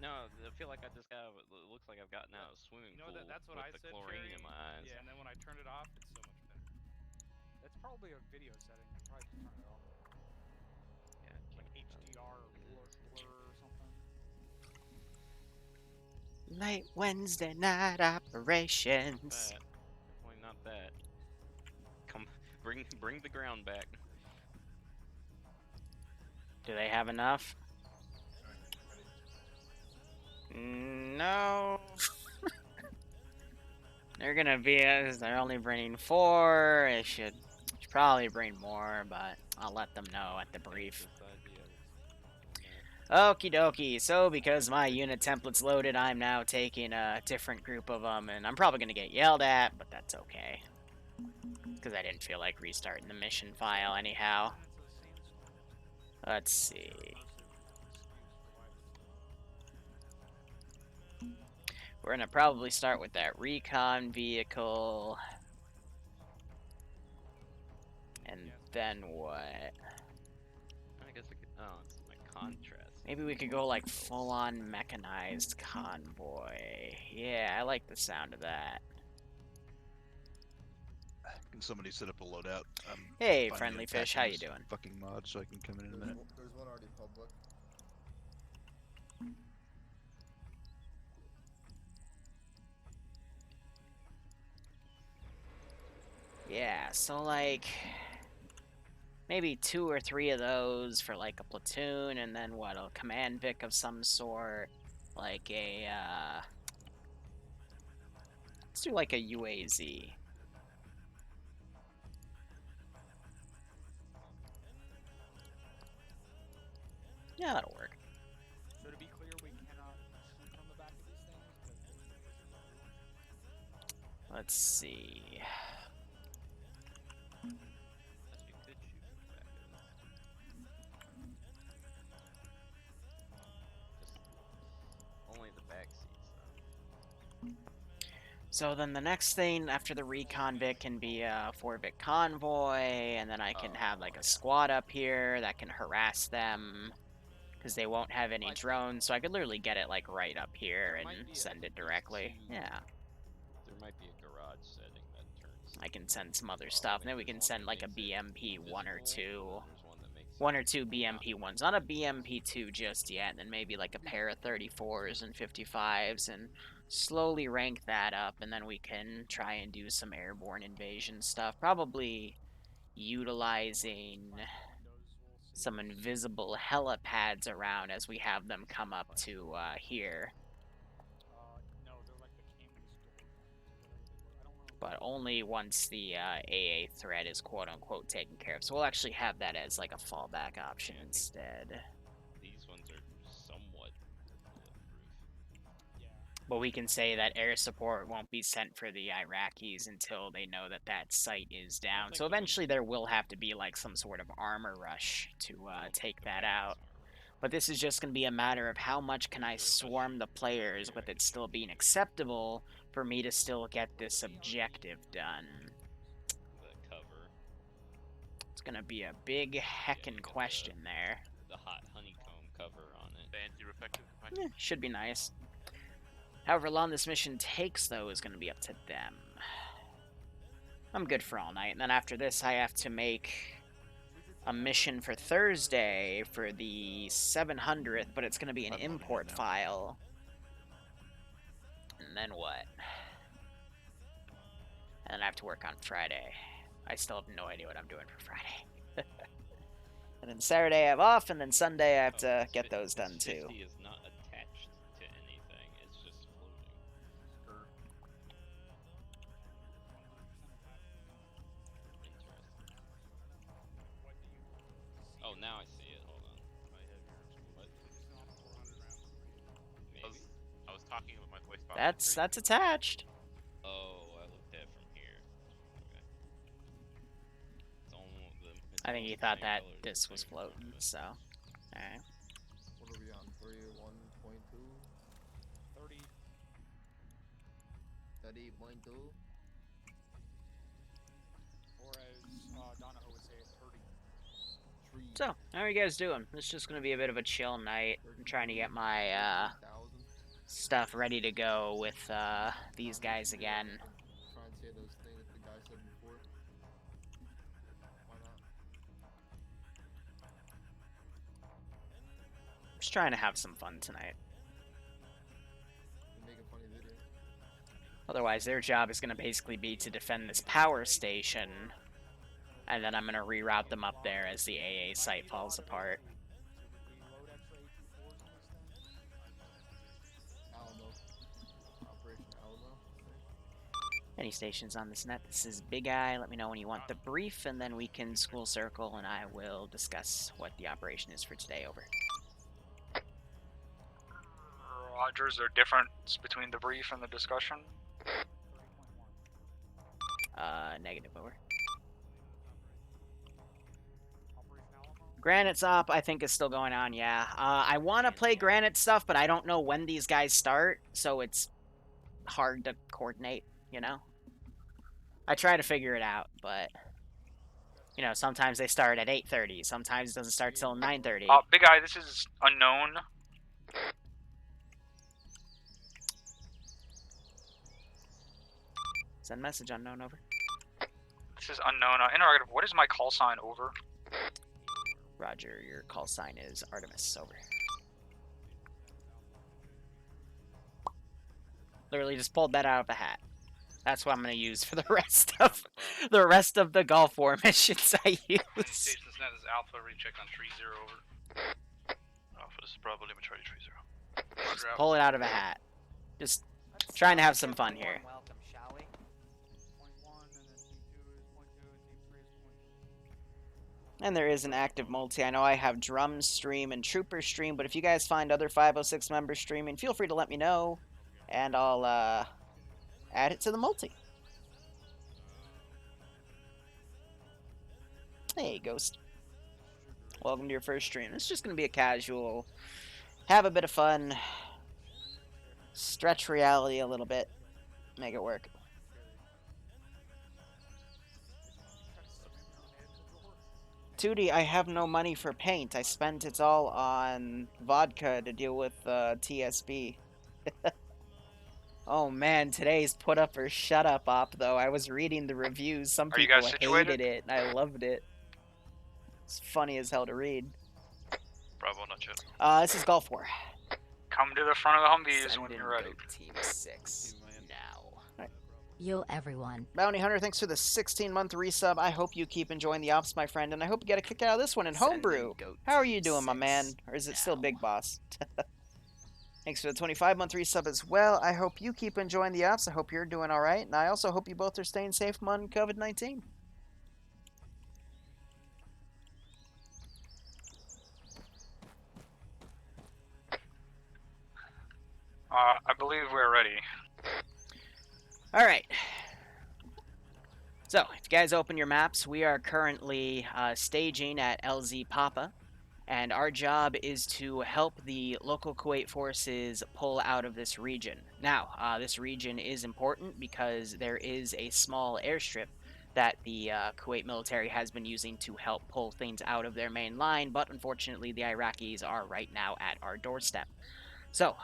No, I feel like I just got. It looks like I've gotten out of a swimming pool That's what with I the said, chlorine Cherry. in my eyes. Yeah, and then when I turned it off, it's so much better. That's probably a video setting. I probably just turned it off. Yeah, I Like can't. HDR or It is. blur or something. Late Wednesday night Not operations. that. Definitely not that. Come, bring the ground back. Do they have enough? No. They're gonna be. They're only bringing 4. They should probably bring more, but I'll let them know at the Okay, brief. this idea looks cool. Okie dokie. So because my unit template's loaded, I'm now taking a different group of them, and I'm probably gonna get yelled at, but that's okay. Because I didn't feel like restarting the mission file anyhow. And it's a sandstorm. Let's That's see. their immersive excuse for why it's We're gonna probably start with that recon vehicle. And then what? I guess I could. Oh, it's my contrast. Maybe we could go like full-on mechanized convoy. Yeah, I like the sound of that. Can somebody set up a loadout? Hey, friendly fish, how you doing? Fucking mod, so I can come in a minute. There's one already public. Yeah, so like maybe 2 or 3 of those for like a platoon, and then what, a command Vic of some sort, like a let's do like a UAZ. Yeah, that'll work. So to be clear, we cannot shoot from the back of these things. Let's see. Unless you could shoot from the back of it. Just only the back seats, though. So then the next thing after the recon Vic can be a 4-Vic convoy, and then I can have like a squad up here that can harass them, because they won't have any drones, so I could literally get it like right up here and send it directly. Yeah. There might be a garage setting that turns. I can send some other stuff, and then we can send like a BMP 1 or 2. 1 or 2 BMP 1s, not a BMP 2 just yet, and then maybe like a pair of 34s and 55s, and slowly rank that up, and then we can try and do some airborne invasion stuff. Probably utilizing some invisible helipads around as we have them come up to here. No, they're like the King's door. I don't know. But only once the AA threat is quote-unquote taken care of. So we'll actually have that as like a fallback option instead. These ones are somewhat bulletproof. Yeah. But we can say that air support won't be sent for the Iraqis until they know that that site is down. So eventually there will have to be like some sort of armor rush to take that out. But this is just going to be a matter of how much can I swarm the players with it still being acceptable for me to still get this objective done. The cover. It's going to be a big heckin' question there. The hot honeycomb cover on it. The anti-reflective. Should be nice. However long this mission takes, though, is going to be up to them. I'm good for all night, and then after this I have to make a mission for Thursday for the 700th, but it's going to be an import file. And then what? And then I have to work on Friday. I still have no idea what I'm doing for Friday. And then Saturday I have off, and then Sunday I have to get those done too. 50 is not attached to anything, it's just floating. Oh, now I see it. Hold on. What? Maybe. I was talking with my voice box. That's attached. Oh, I looked at it from here. Okay. I think he thought that this was floating, so. Alright. What are we on? 31.2? 30. 30.2? Or as Donahoe would say, 30. So, how are you guys doing? It's just gonna be a bit of a chill night. I'm trying to get my stuff ready to go with these guys again. Try and say those things that the guy said before. Why not? Just trying to have some fun tonight. And make a funny video. Otherwise, their job is going to basically be to defend this power station, and then I'm going to reroute them up there as the AA site falls apart. Alamo. Operation Alamo. Any stations on this net? This is Big Eye. Let me know when you want the brief, and then we can school circle, and I will discuss what the operation is for today. Over. Roger, is there a difference between the brief and the discussion? Negative. Over. Granite's up, I think, is still going on, yeah. I want to play Granite stuff, but I don't know when these guys start, so it's hard to coordinate, you know? I try to figure it out, but, you know, sometimes they start at 8:30, sometimes it doesn't start till 9:30. Big Eye, this is unknown. Send message unknown, over. This is unknown. Interrogative, what is my call sign? Over. Roger, your call sign is Artemis, over. Literally just pulled that out of the hat. That's what I'm going to use for the rest of the Gulf War missions I use. Stations net is Alpha, recheck on 3-0, over. Alpha, this is Bravo, Lima, Charlie, 3-0. Just pull it out of a hat. Just trying to have some fun here. Welcome, shall we? 0.1 and then T2 is 0.2 and T3 is 0.2. And there is an active multi. I know I have Drums stream and Trooper stream, but if you guys find other 506 members streaming, feel free to let me know, and I'll add it to the multi. Hey, Ghost. Welcome to your first stream. It's just going to be a casual, have a bit of fun, stretch reality a little bit, make it work. Tootie, I have no money for paint. I spent it all on vodka to deal with TSB. Oh man, today's put up or shut up op though. I was reading the reviews. Some Are you people guys situated? hated it, and I loved it. It's funny as hell to read. Bravo, not yet. This is Gulf War. Come to the front of the Humvees Send when in you're ready. Goat Team 6 now. Yo, everyone. Bounty Hunter, thanks for the 16-month resub. I hope you keep enjoying the ops, my friend, and I hope you get a kick out of this one in Homebrew. How are you doing, my man? Or is it still Big Boss? Thanks for the 25-month resub as well. I hope you keep enjoying the ops. I hope you're doing all right, and I also hope you both are staying safe on COVID-19. I believe we're ready. All right. So, if you guys open your maps, we are currently staging at LZ Papa, and our job is to help the local Kuwait forces pull out of this region. Now, this region is important because there is a small airstrip that the Kuwait military has been using to help pull things out of their main line, but unfortunately the Iraqis are right now at our doorstep. So,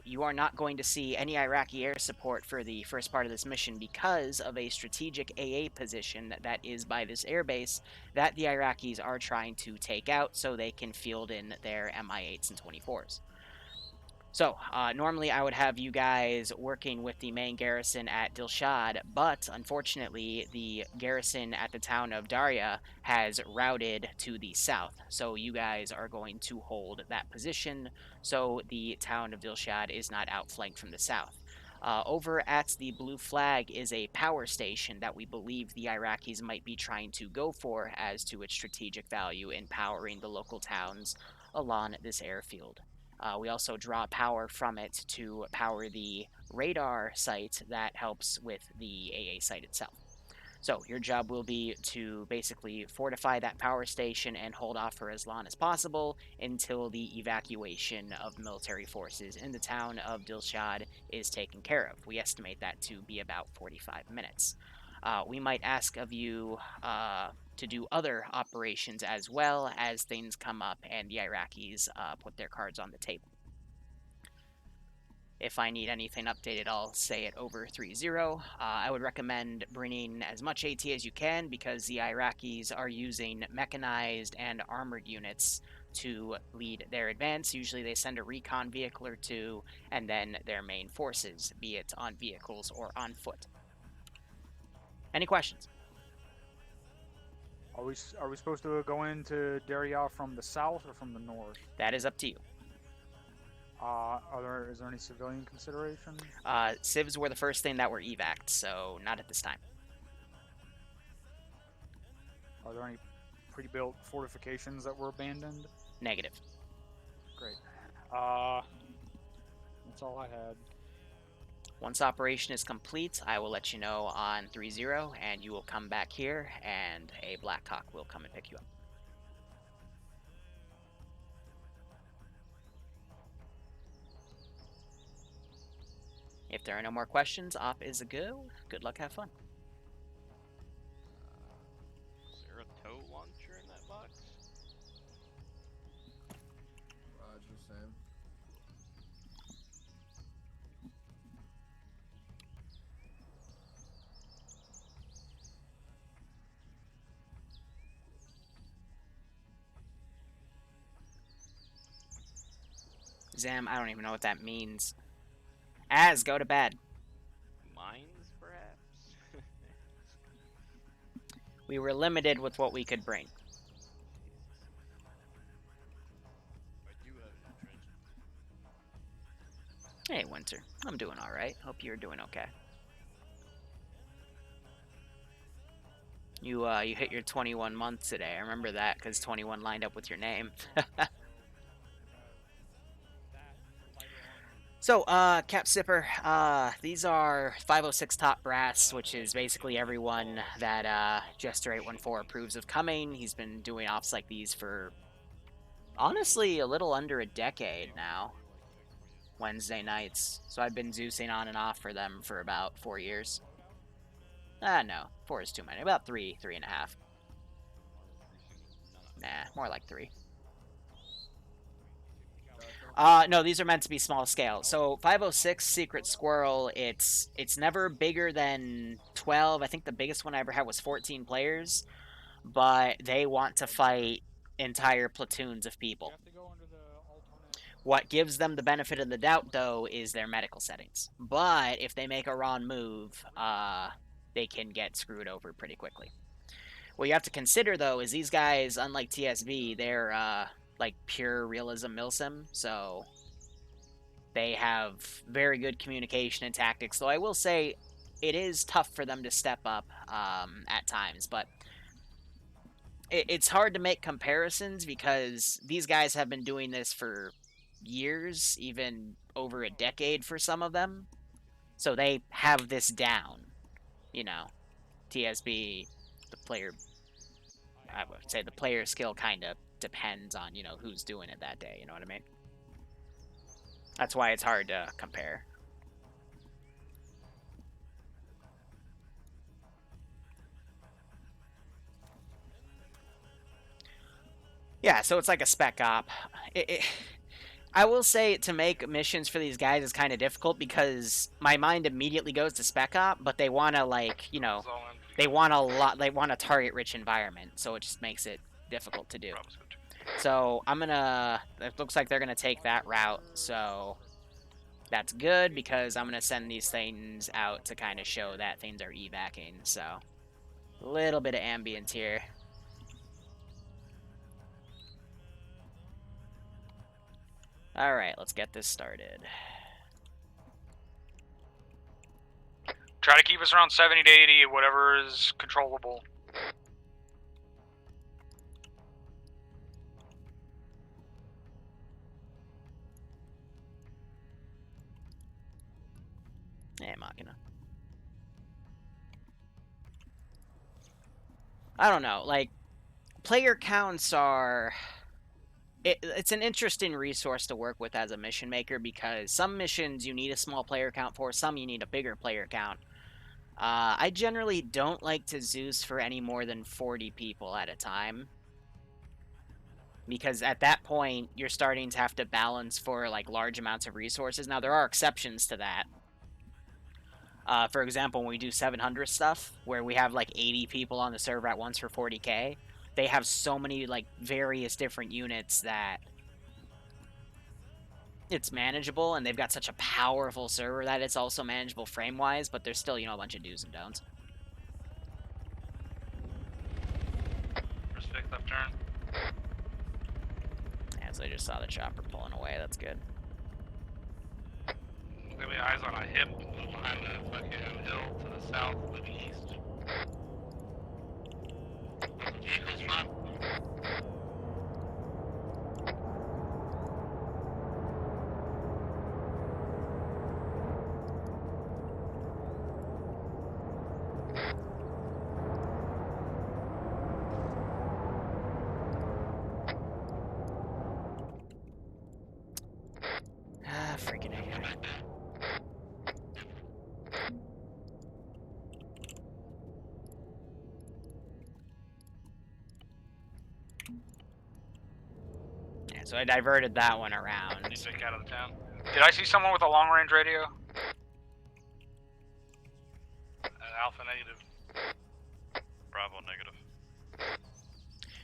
you are not going to see any Iraqi air support for the first part of this mission because of a strategic AA position that is by this airbase that the Iraqis are trying to take out so they can field in their Mi-8s and 24s. So, normally I would have you guys working with the main garrison at Dilshad, but unfortunately the garrison at the town of Darya has routed to the south. So you guys are going to hold that position so the town of Dilshad is not outflanked from the south. Over at the Blue Flag is a power station that we believe the Iraqis might be trying to go for as to its strategic value in powering the local towns along this airfield. We also draw power from it to power the radar site that helps with the AA site itself. So your job will be to basically fortify that power station and hold off for as long as possible until the evacuation of military forces in the town of Dilshad is taken care of. We estimate that to be about 45 minutes. We might ask of you to do other operations as well as things come up and the Iraqis put their cards on the table. If I need anything updated, I'll say it over 3-0. I would recommend bringing as much AT as you can because the Iraqis are using mechanized and armored units to lead their advance. Usually they send a recon vehicle or two and then their main forces, be it on vehicles or on foot. Any questions? Are we supposed to go into Daria from the south or from the north? That is up to you. Is there any civilian considerations? Civs were the first thing that were evac'd, so not at this time. Are there any pre-built fortifications that were abandoned? Negative. Great. That's all I had. Once operation is complete, I will let you know on 3-0, and you will come back here, and a Blackhawk will come and pick you up. If there are no more questions, op is a go. Good luck, have fun. Is there a tow launcher in that box? Roger, Sam. Zam, I don't even know what that means. Az, go to bed. Mines, perhaps? We were limited with what we could bring. Hey, Winter. I'm doing alright. Hope you're doing okay. You hit your 21 months today. I remember that because 21 lined up with your name. So, Cap Sipper, these are 506 top brass, which is basically everyone that Jester 814 approves of coming. He's been doing ops like these for, honestly, a little under a decade now. Wednesday nights. So I've been Zeusing on and off for them for about 4 years. No, 4 is too many. About 3.5. Nah, more like 3. No, these are meant to be small scale. So 506 Secret Squirrel, it's never bigger than 12. I think the biggest one I ever had was 14 players, but they want to fight entire platoons of people. What gives them the benefit of the doubt, though, is their medical settings. But if they make a wrong move, they can get screwed over pretty quickly. What you have to consider, though, is these guys, unlike TSB, they're like pure realism milsim, so they have very good communication and tactics, though I will say it is tough for them to step up at times, but it's hard to make comparisons because these guys have been doing this for years, even over a decade for some of them, so they have this down, you know. TSB, the player, I would say the player skill kind of depends on, you know, who's doing it that day, you know what I mean? That's why it's hard to compare. Yeah, so it's like a spec op. I will say to make missions for these guys is kind of difficult because my mind immediately goes to spec op, but they want to, like, you know, they want a target-rich environment, so it just makes it difficult to do. So I'm gonna, it looks like they're gonna take that route, so that's good because I'm gonna send these things out to kind of show that things are evacing, so a little bit of ambience here. Alright, let's get this started. Try to keep us around 70 to 80, whatever is controllable. Yeah, Machina. I don't know, like, player counts are... It's an interesting resource to work with as a mission maker because some missions you need a small player count for, some you need a bigger player count. I generally don't like to Zeus for any more than 40 people at a time. because at that point you're starting to have to balance for like large amounts of resources. Now there are exceptions to that. For example, when we do 700 stuff, where we have like 80 people on the server at once for 40k, they have so many like various different units that it's manageable, and they've got such a powerful server that it's also manageable frame-wise, but there's still, you know, a bunch of do's and don'ts. First fake left turn. Yeah, so I just saw the chopper pulling away. That's good. There's gonna be eyes on a hip behind the fucking hill to the south to the east. Vehicles front. Ah, freaking AI. Yeah, so I diverted that one around. Need to out of the town. Did I see someone with a long range radio? Alpha negative. Bravo negative.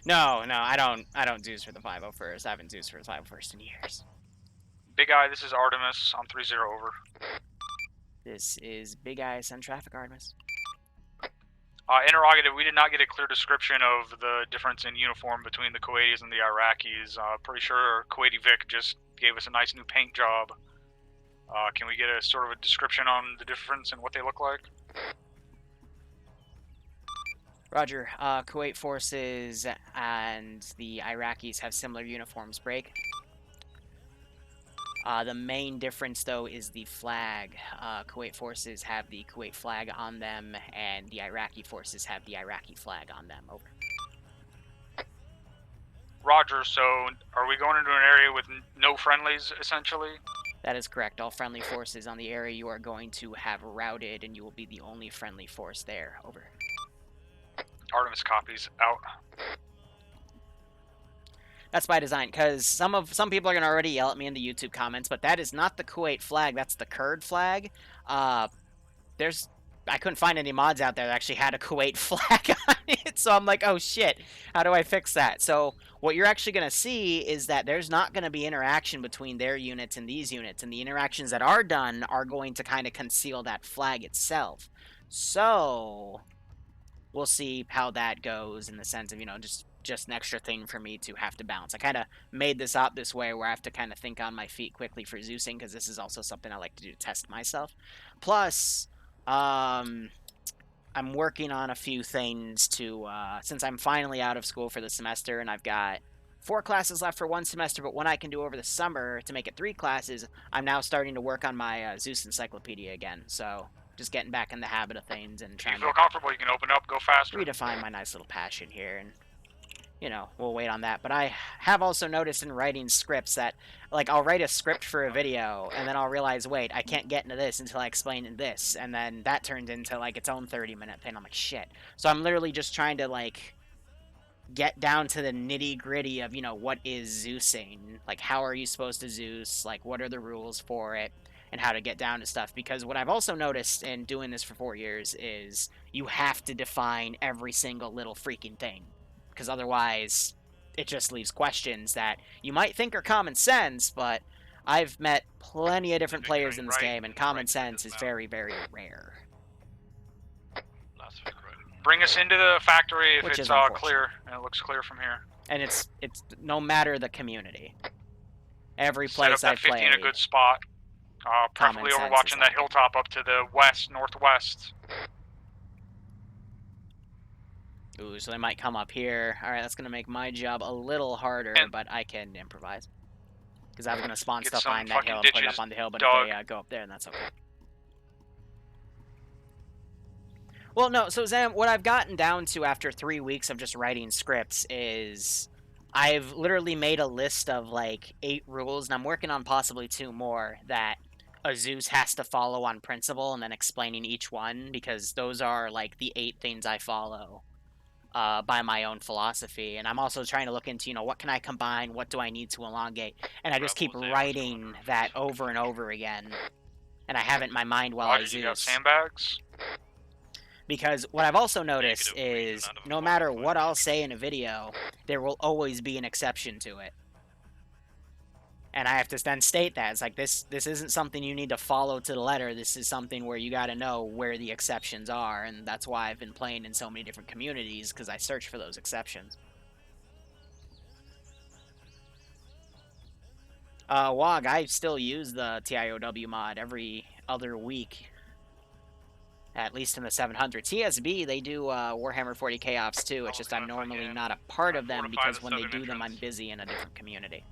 No, I don't Zeus for the 501st. I haven't Zeus for the 501st in years. Big Eye, this is Artemis on 3-0 over. This is Big Eye, send traffic, Artemis. Interrogative, we did not get a clear description of the difference in uniform between the Kuwaitis and the Iraqis. Pretty sure Kuwaiti Vic just gave us a nice new paint job. Can we get a sort of a description on the difference and what they look like? Roger. Kuwait forces and the Iraqis have similar uniforms. Break. The main difference, though, is the flag. Kuwait forces have the Kuwait flag on them, and the Iraqi forces have the Iraqi flag on them. Over. Roger, so are we going into an area with no friendlies, essentially? That is correct. All friendly forces on the area you are going to have routed, and you will be the only friendly force there. Over. Artemis copies. Out. That's by design, because some people are going to already yell at me in the YouTube comments, but that is not the Kuwait flag, that's the Kurd flag. I couldn't find any mods out there that actually had a Kuwait flag on it, so I'm like, oh shit, how do I fix that? So what you're actually going to see is that there's not going to be interaction between their units and these units, and the interactions that are done are going to kind of conceal that flag itself. So we'll see how that goes in the sense of, you know, just an extra thing for me to have to bounce. I kind of made this up this way where I have to kind of think on my feet quickly for Zeusing, because this is also something I like to do to test myself. Plus, I'm working on a few things to, since I'm finally out of school for the semester and I've got 4 classes left for one semester, but one I can do over the summer to make it 3 classes, I'm now starting to work on my Zeus encyclopedia again. So just getting back in the habit of things and trying If you feel to comfortable, you can open up, go faster. redefine my nice little passion here, and you know, we'll wait on that. But I have also noticed in writing scripts that, like, I'll write a script for a video, and then I'll realize, wait, I can't get into this until I explain this, and then that turns into, like, its own 30-minute thing. I'm like, shit. So I'm literally just trying to, like, get down to the nitty-gritty of, you know, what is Zeusing? Like, how are you supposed to Zeus? Like, what are the rules for it? And how to get down to stuff. Because what I've also noticed in doing this for 4 years is you have to define every single little freaking thing. Because otherwise, it just leaves questions that you might think are common sense, but I've met plenty of different players in this game, and common sense is very, very rare. Bring us into the factory if Which it's is unfortunate. clear, and it looks clear from here. And it's no matter the community. Every Set up place that I 50 play, in a good spot. Preferably Common sense overwatching is that like- hilltop up to the west, northwest. ooh, so they might come up here. Alright, that's going to make my job a little harder, And- but I can improvise. Because I was going to spawn Get stuff some behind that fucking hill and put it ditches, up on the hill, but dog. if they go up there, then that's okay. Well, no, so Zam, what I've gotten down to after 3 weeks of just writing scripts is I've literally made a list of, like, 8 rules, and I'm working on possibly 2 more that a Zeus has to follow on principle, and then explaining each one, because those are, like, the 8 things I follow. by my own philosophy, and I'm also trying to look into, you know, what can I combine, what do I need to elongate, and I just keep Rebels, they always writing wonder if that it's fucking over and funny. over again, and I have it in my mind while I Roger, you got Zeus. sandbags? Because what I've also noticed Negative reason is, out of no a matter modified what I'll matrix. say in a video, there will always be an exception to it. And I have to then state that. It's like, this isn't something you need to follow to the letter. This is something where you got to know where the exceptions are. And that's why I've been playing in so many different communities, because I search for those exceptions. WOG, I still use the TIOW mod every other week. At least in the 700. TSB, they do Warhammer 40k ops too. It's just I'm normally not a part of them because when they do them, I'm busy in a different community.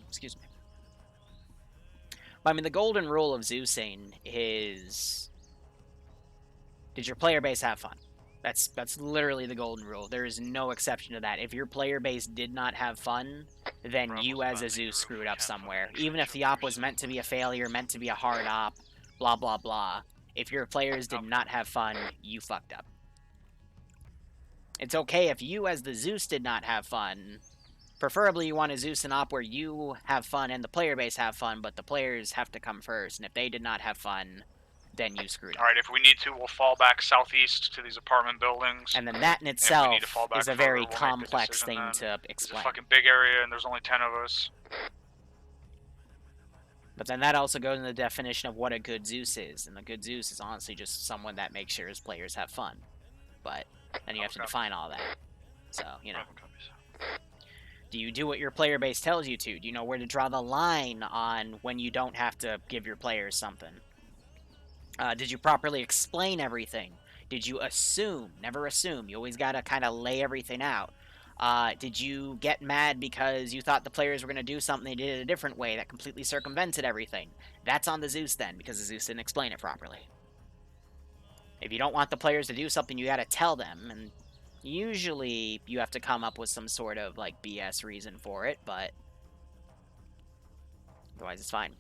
Excuse me. But, I mean, the golden rule of Zeusing is, did your player base have fun? That's literally the golden rule. There is no exception to that. If your player base did not have fun, then you as a Zeus screwed up somewhere. Even if the op was meant to be a failure, meant to be a hard op, blah blah blah. If your players did not have fun, you fucked up. It's okay if you as the Zeus did not have fun. Preferably you want a Zeus and op where you have fun and the player base have fun, but the players have to come first. And if they did not have fun, then you screwed up. Alright, if we need to, we'll fall back southeast to these apartment buildings. And then that in And if we itself need to fall back is a further, very we'll make the complex decision thing then. to It's a explain. fucking big area and there's only 10 of us. But then that also goes in the definition of what a good Zeus is. And a good Zeus is honestly just someone that makes sure his players have fun. But then you have to define all that. So, you know. Do you do what your player base tells you to? Do you know where to draw the line on when you don't have to give your players something? Did you properly explain everything? Did you assume? Never assume. You always gotta kind of lay everything out. Did you get mad because you thought the players were going to do something they did it a different way that completely circumvented everything? That's on the Zeus then, because the Zeus didn't explain it properly. If you don't want the players to do something, you gotta tell them, and usually you have to come up with some sort of, like, BS reason for it, but otherwise it's fine.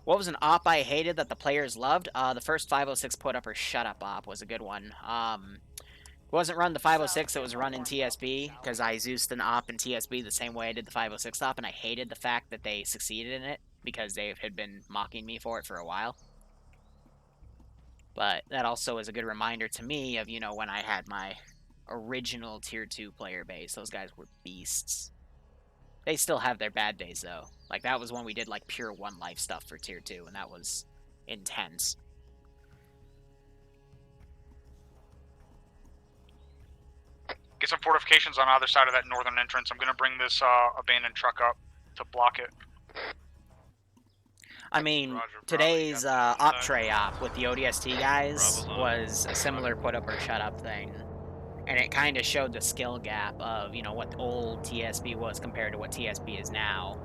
What was an op I hated that the players loved? The first 506 put-up or shut-up op was a good one. It wasn't run the 506, it was run in TSB, because I Zeused an op in TSB the same way I did the 506 op, and I hated the fact that they succeeded in it, because they had been mocking me for it for a while. But that also is a good reminder to me of, you know, when I had my original Tier 2 player base. Those guys were beasts. They still have their bad days, though. Like, that was when we did, like, pure one life stuff for Tier 2, and that was intense. Get some fortifications on either side of that northern entrance. I'm gonna bring this abandoned truck up to block it. I mean, Roger, today's Bravo, you got op the tray op with the ODST guys Bravo's on. was a similar put-up or shut-up thing. And it kind of showed the skill gap of, you know, what old TSB was compared to what TSB is now.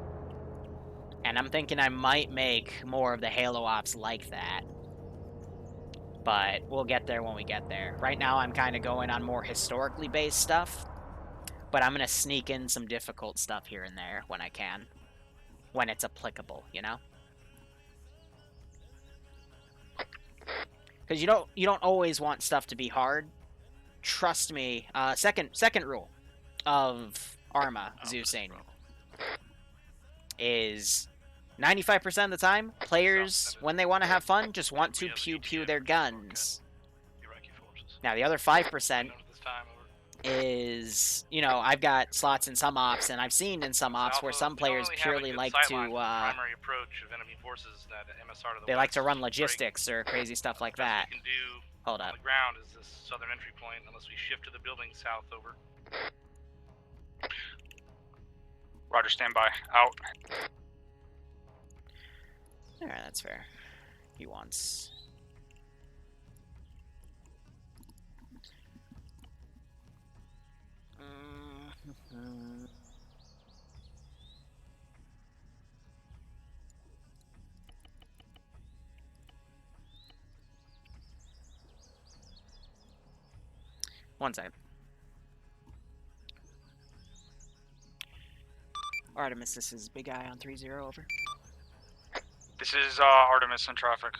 And I'm thinking I might make more of the Halo ops like that. But we'll get there when we get there. Right now I'm kind of going on more historically based stuff. But I'm going to sneak in some difficult stuff here and there when I can. When it's applicable, you know? Because you don't always want stuff to be hard. Trust me. Second rule of Arma Zeusing is 95% of the time, players, when they want to have fun, just want to pew-pew their guns. Now, the other 5% is, you know, I've got slots in some ops, and I've seen in some ops where some players purely like to, they like to run logistics or crazy stuff like that. Hold up. On the ground is this southern entry point, unless we shift to the building south over. Roger, stand by. Out. Alright, that's fair. He wants... One second. Artemis, this is Big Eye on 3-0, over. This is Artemis in traffic.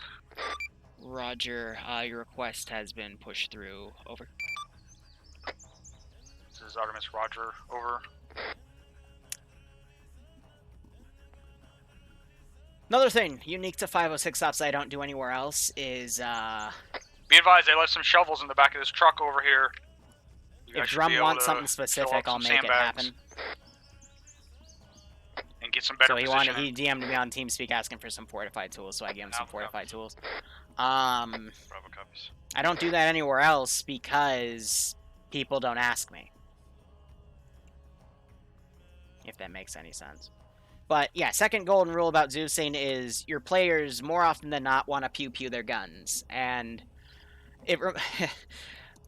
Roger. Your request has been pushed through. Over. This is Artemis. Roger. Over. Another thing unique to 506 ops that I don't do anywhere else is Be advised, they left some shovels in the back of this truck over here. You if guys should Drum be able wants to something fill up specific, I'll some make it sandbags happen. And get some better So he positioning. DM'd me on TeamSpeak asking for some fortified tools, so I gave him some Alpha fortified copies. tools. Bravo copies. I don't do that anywhere else because people don't ask me. If that makes any sense. But yeah, second golden rule about Zeusing is your players more often than not want to pew-pew their guns. And it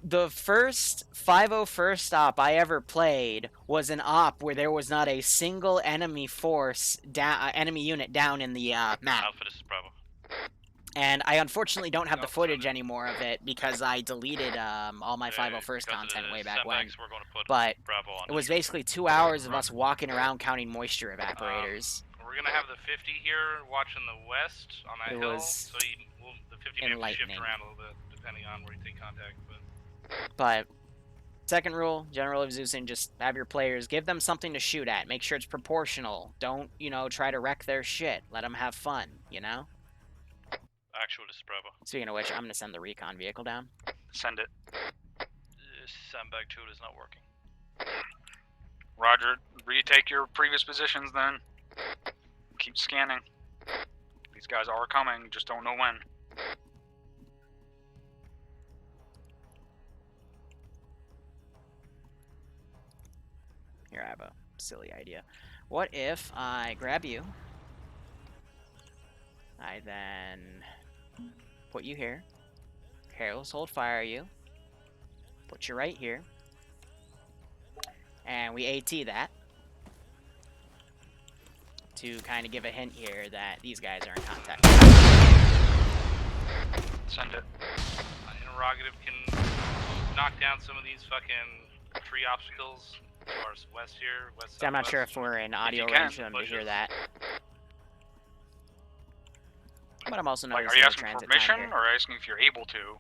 the first 501st op I ever played was an op where there was not a single enemy force, enemy unit down in the map. Alpha, this is Bravo. And I unfortunately don't have the footage anymore of it because I deleted all my 501st content way back when. But it was basically 2 hours of us walking around counting moisture evaporators. We're gonna have the 50 here watching the west on that It hill, was so the 50 may have to shift enlightening. around a little bit depending on where you take contact. But second rule, general of Zeusing, just have your players, give them something to shoot at. Make sure it's proportional. Don't, try to wreck their shit. Let them have fun, Actual, this is Bravo. Speaking of which, I'm going to send the recon vehicle down. Send it. Sandbag tool is not working. Roger. Retake your previous positions then. Keep scanning. These guys are coming, just don't know when. Here, I have a silly idea. What if I grab you, I then put you here, careless hold fire you, put you right here, and we AT that to kind of give a hint here that these guys are in contact. Send it. Interrogative can knock down some of these fucking tree obstacles as far as west here. West. So I'm not sure if we're in audio range for them to hear that. But I'm also Like, noticing are you the asking transit permission, time here. or asking if you're able to?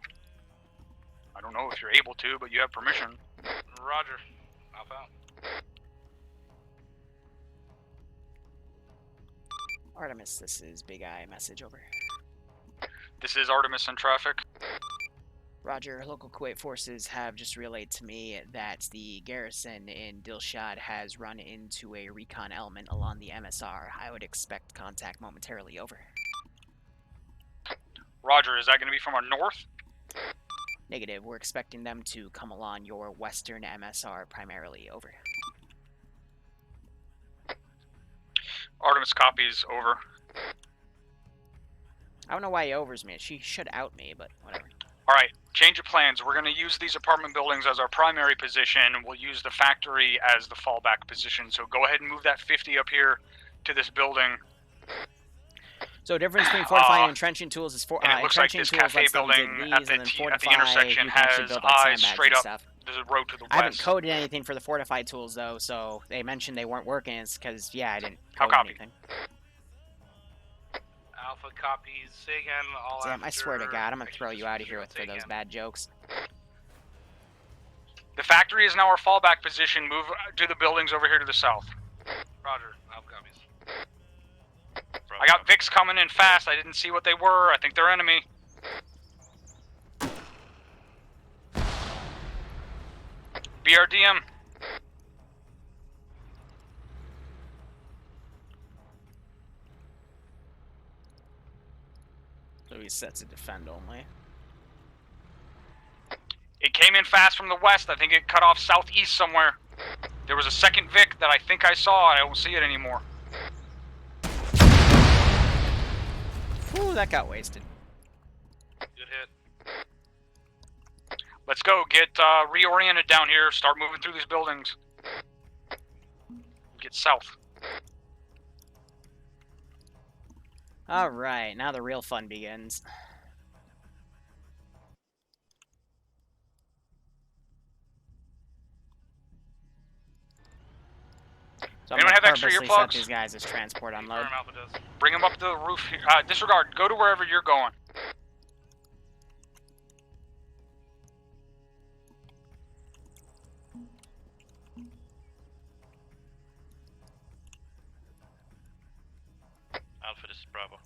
I don't know if you're able to, but you have permission. Roger. Alpha out. Artemis, this is Big Eye message over. This is Artemis in traffic. Roger, local Kuwait forces have just relayed to me that the garrison in Dilshad has run into a recon element along the MSR. I would expect contact momentarily. Over. Roger, is that going to be from our north? Negative. We're expecting them to come along your western MSR primarily. Over. Artemis copies, over. I don't know why he overs me. She should out me, but whatever. Alright, change of plans. We're going to use these apartment buildings as our primary position. We'll use the factory as the fallback position. So go ahead and move that 50 up here to this building. So difference between fortifying and entrenching tools is and it looks like entrenching this tools cafe lets them dig building these, at and then the fortify, intersection you can actually has build, like, eyes sandbags straight and up. stuff. There's a road to the west. I haven't coded anything for the fortified tools though, so they mentioned they weren't working. It's because I didn't code anything. Alpha copies. Say again. All Damn, I swear to after God, I'm gonna throw you out of here execution. for Say those again. bad jokes. The factory is now our fallback position. Move to the buildings over here to the south. Roger. Alpha copies. I got Vicks coming in fast. I didn't see what they were. I think they're enemy. BRDM. So he sets a defend only. It came in fast from the west. I think it cut off southeast somewhere. There was a second Vic that I think I saw. I don't see it anymore. Ooh, that got wasted. Good hit. Let's go. Get reoriented down here. Start moving through these buildings. Get south. Alright, now the real fun begins. So I'm Anyone gonna have extra purposely set earplugs? these guys as transport unload. Confirm Alpha does. Bring them up to the roof. Disregard. Go to wherever you're going. this is Bravo.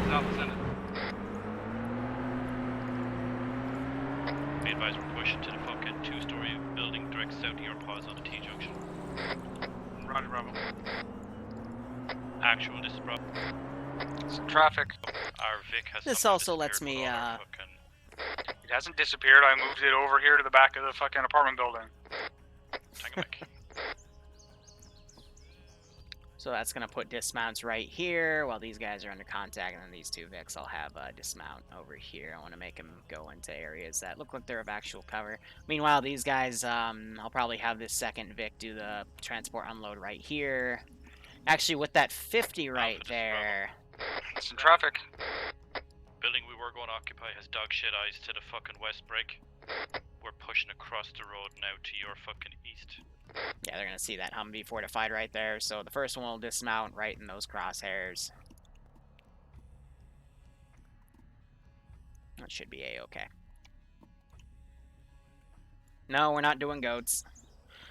South, send it. Be advised, we're pushing to the fucking 2-story building direct south of your pause on the T-junction. Roger, Bravo. Actual, this is Bravo. Some traffic. Our Vic has This somehow also lets disappeared me, with all our fucking... It hasn't disappeared. I moved it over here to the back of the fucking apartment building. Tangamek. So that's gonna put dismounts right here while these guys are under contact, and then these two Vics I'll have dismount over here. I want to make them go into areas that look like they're of actual cover. Meanwhile, these guys, I'll probably have this second Vic do the transport unload right here. Actually, with that 50 right there. Some traffic. Building we were going to occupy has dog shit eyes to the fucking west break. We're pushing across the road now to your fucking east. Yeah, they're gonna see that Humvee fortified right there. So the first one will dismount right in those crosshairs. That should be a-okay. No, we're not doing goats.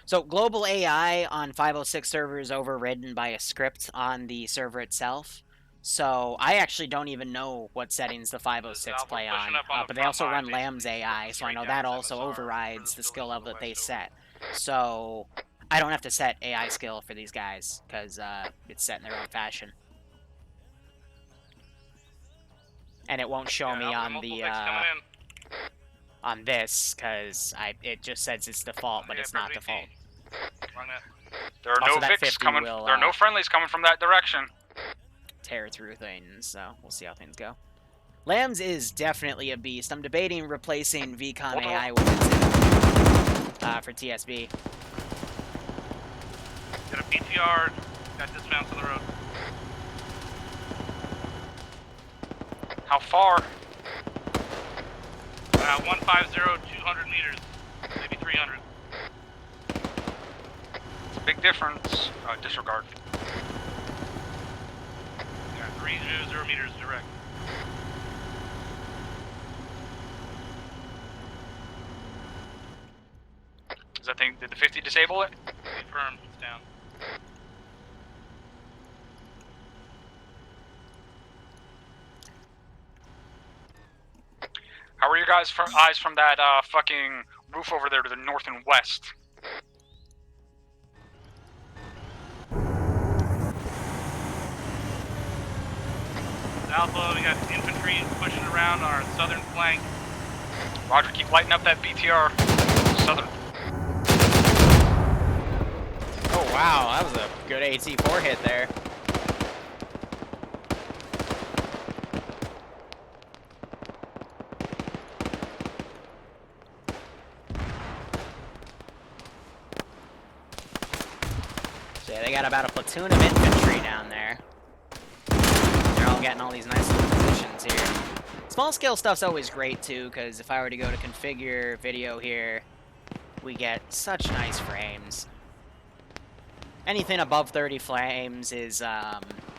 So global AI on 506 server is overridden by a script on the server itself. So I actually don't even know what settings the 506 play on. But they also run Lamb's AI, so I know that also overrides the skill level that they set. So I don't have to set AI skill for these guys, because it's set in their own fashion. And it won't show me on the on this, because it just says it's default, but it's not default. There are Also, no that Vics 50 coming. will, There are no friendlies coming from that direction. Tear through things, so we'll see how things go. Lambs is definitely a beast. I'm debating replacing VCon AI with it for TSB. Got a BTR, got dismounts on the road. How far? 150, 200 meters, maybe 300. It's a big difference. Disregard. Yeah, 300 meters direct. Does that thing? Did the 50 disable it? Confirmed, it's down. How are your guys' eyes from that fucking roof over there to the north and west? Alpha, we got infantry pushing around our southern flank. Roger, keep lighting up that BTR. Southern. Oh wow, that was a good AT4 hit there. So yeah, they got about a platoon of infantry down there. They're all getting all these nice little positions here. Small scale stuff's always great too, because if I were to go to configure video here, we get such nice frames. Anything above 30 frames is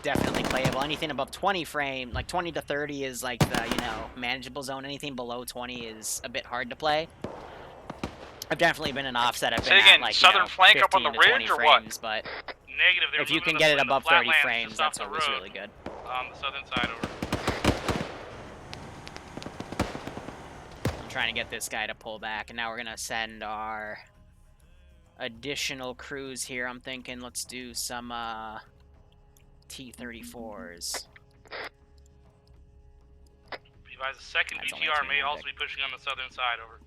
definitely playable. Anything above 20 frame, like 20 to 30 is like the, you know, manageable zone. Anything below 20 is a bit hard to play. I've definitely been an offset. I've been at like, southern you know, flank up on 15 the to 20 ridge or frames, what? but Negative, if you can get it above 30 frames, that's always really good. On the southern side, over. I'm trying to get this guy to pull back, and now we're gonna send our additional crews here. I'm thinking let's do some T-34s. Advise the second That's only BTR three may more also be pushing on the southern side, over.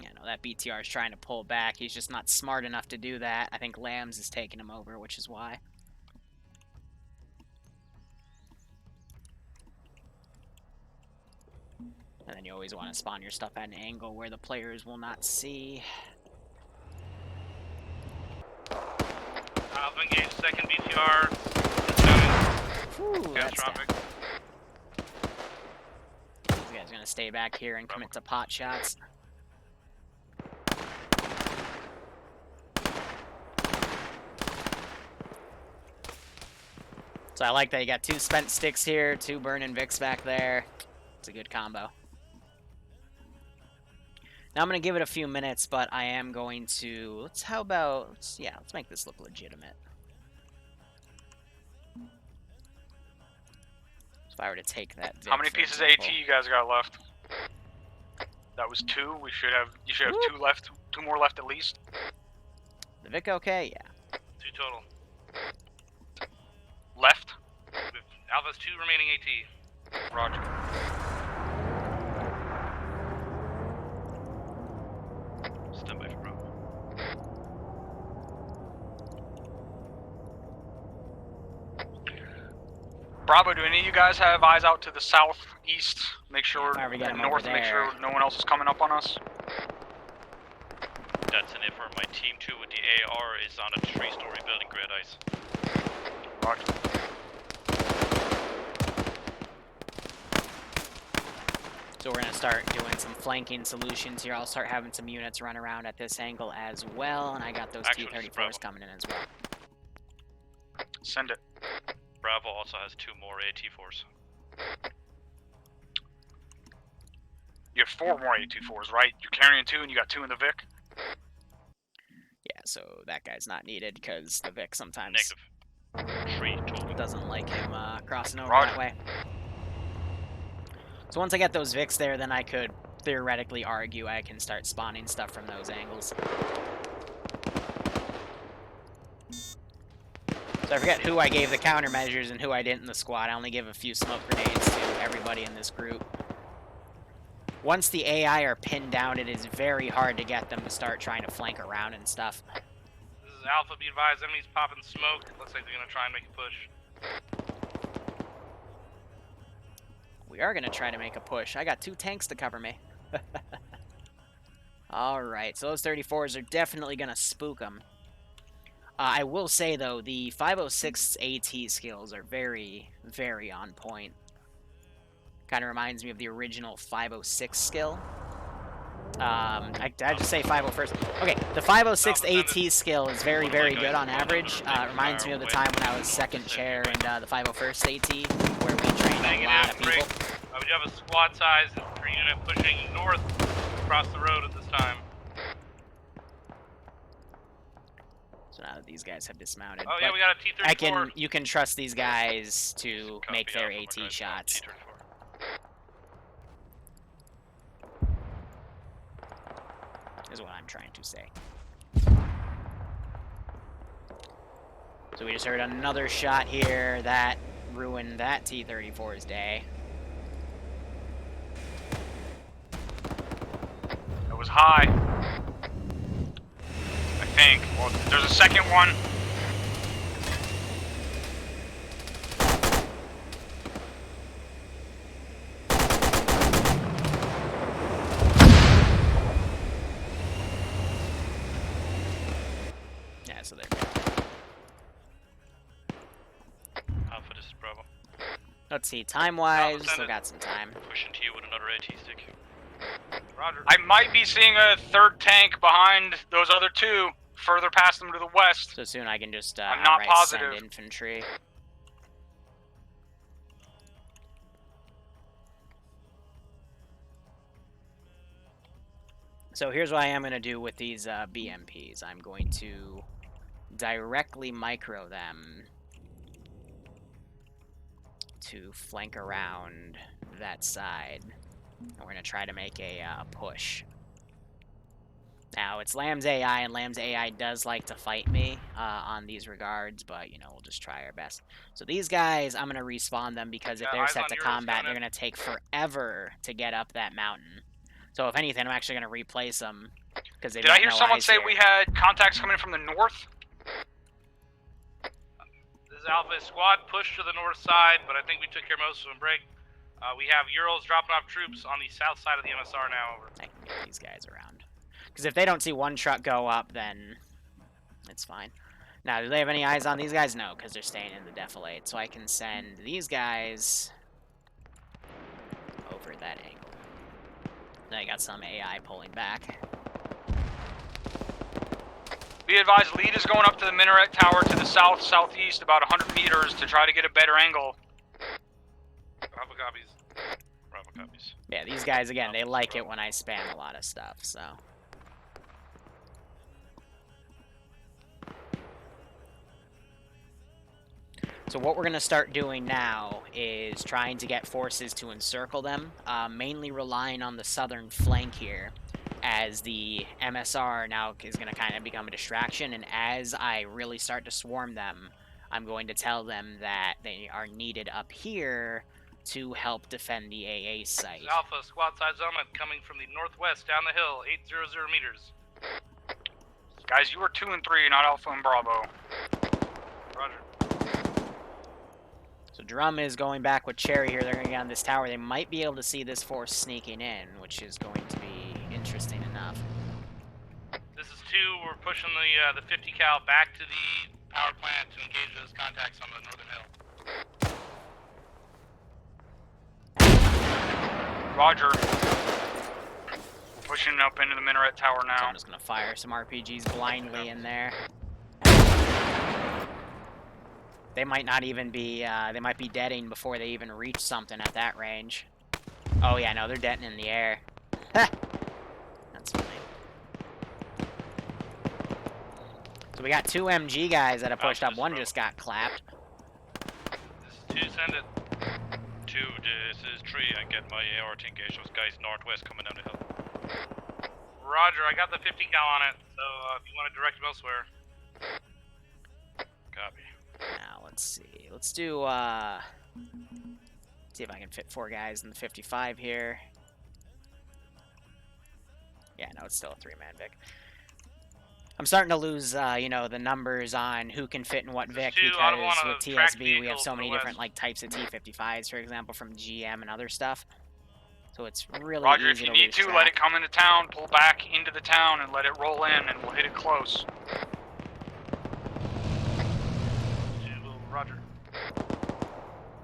Yeah, no, that BTR is trying to pull back. He's just not smart enough to do that. I think Lambs is taking him over, which is why. And then you always want to spawn your stuff at an angle where the players will not see. Alpha engaged, second BTR. Whew, that's down. Catastrophic. This guy's gonna stay back here and commit to pot shots. So I like that you got 2 spent sticks here, 2 burning Vicks back there. It's a good combo. Now I'm gonna give it a few minutes, but I am going to let's make this look legitimate. If I were to take that. How many for pieces example. of AT you guys got left? That was 2. You should have 2 left. 2 more left at least. The Vic okay? Yeah. 2 total. Left. Alpha's 2 remaining AT. Roger. Stand by for Bravo. Bravo, do any of you guys have eyes out to the southeast? Make sure, If I ever get and 'em over north, make sure there. no one else is coming up on us. That's an effort. My team 2 with the AR is on a 3-story building, grid ice. Roger. So we're gonna start doing some flanking solutions here. I'll start having some units run around at this angle as well, and I got those Action, T-34s Bravo. coming in as well. Send it. Bravo also has 2 more AT4s. You have 4 more A24s, right? You're carrying 2 and you got 2 in the Vic? Yeah, so that guy's not needed because the Vic sometimes Negative. 3 total. doesn't like him crossing over Roger. that way. So once I get those Vics there, then I could theoretically argue I can start spawning stuff from those angles. So I forget who I gave the countermeasures and who I didn't in the squad. I only give a few smoke grenades to everybody in this group. Once the AI are pinned down, it is very hard to get them to start trying to flank around and stuff. This is Alpha, be advised, enemies popping smoke. Looks like they're gonna try and make a push. We are going to try to make a push. I got 2 tanks to cover me. Alright, so those 34s are definitely going to spook them. I will say, though, the 506 AT skills are very, very on point. Kind of reminds me of the original 506 skill. I just say 501st. Okay, the 506 AT skill is very, very good on average. It reminds me of the time when I was second chair in the 501st AT, where we trained a lot of people. We do have a squad size for unit pushing north across the road at this time. So now that these guys have dismounted, Oh yeah, but we got a T-34. you can trust these guys to Copy, make their Alpha, my AT guys, shots. T-34. Is what I'm trying to say. So we just heard another shot here that ruined that T-34's day. It was high. I think. Well, there's a second one. Yeah, so there. Alpha, this is Bravo. Let's see, time-wise, Alpha, still send it. got some time. Pushing to you with another AT stick. Roger. I might be seeing a 3rd tank behind those other 2, further past them to the west. So soon I can just I'm not outright positive. send infantry. So here's what I am going to do with these BMPs. I'm going to directly micro them to flank around that side. And we're going to try to make a push. Now, it's Lamb's AI, and Lamb's AI does like to fight me on these regards, but, you know, we'll just try our best. So these guys, I'm going to respawn them because if Yeah, they're eyes set on to yours, combat, coming they're in. going to take forever to get up that mountain. So if anything, I'm actually going to replace them because they Did I hear someone say we had contacts coming from the north? This is Alpha squad push to the north side, but I think we took care of most of them. Break. We have Urals dropping off troops on the south side of the MSR now. Over. I can get these guys around. Because if they don't see one truck go up, then it's fine. Now, do they have any eyes on these guys? No, because they're staying in the defilade. So I can send these guys over that angle. Then I got some AI pulling back. Be advised, lead is going up to the minaret tower to the south-southeast about 100 meters to try to get a better angle. Bravo copies. Bravo copies. Yeah, these guys, again, they like it when I spam a lot of stuff, so. So what we're going to start doing now is trying to get forces to encircle them, mainly relying on the southern flank here, as the MSR now is going to kind of become a distraction, and as I really start to swarm them, I'm going to tell them that they are needed up here to help defend the AA site. Alpha, squad size element coming from the northwest down the hill, 800 meters. Guys, you were 2 and 3, not Alpha and Bravo. Roger. So Drum is going back with Cherry here. They're going to get on this tower. They might be able to see this force sneaking in, which is going to be interesting enough. This is 2. We're pushing the 50 cal back to the power plant to engage those contacts on the northern hill. Roger. Pushing up into the minaret tower So now. I'm just going to fire some RPGs blindly in there. They might not even be, they might be deading before they even reach something at that range. Oh yeah, no, they're deading in the air. That's funny. So we got 2 MG guys that have pushed up. One just got clapped. This is 2, send it. 2, this is 3. I get my AR to engage those guys northwest coming down the hill. Roger, I got the 50 cal on it, so if you want to direct them elsewhere. Copy. Now, let's see. Let's do, see if I can fit 4 guys in the 55 here. Yeah, no, it's still a 3-man Vic. I'm starting to lose, you know, the numbers on who can fit in what Vic, Two, I don't because wanna with track TSB we have vehicles so to the many west. different, like, types of T-55s, for example, from GM and other stuff. So it's really Roger, easy if you to need lose to, track. let it come into town, pull back into the town, and let it roll in, and we'll hit it close. 2, Roger.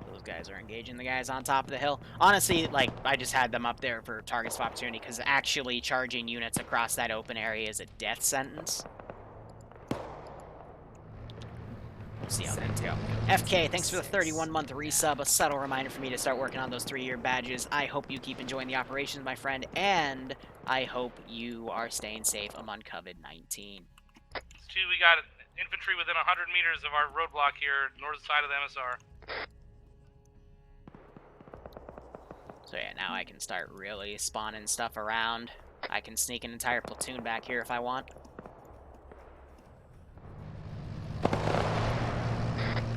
Those guys are engaging the guys on top of the hill. Honestly, like, I just had them up there for targets of opportunity, because actually charging units across that open area is a death sentence. We'll see how things go. FK, thanks for the 31-month resub. A subtle reminder for me to start working on those 3-year badges. I hope you keep enjoying the operations, my friend, and I hope you are staying safe among COVID-19. 2, we got infantry within 100 meters of our roadblock here, north side of the MSR. So yeah, now I can start really spawning stuff around. I can sneak an entire platoon back here if I want.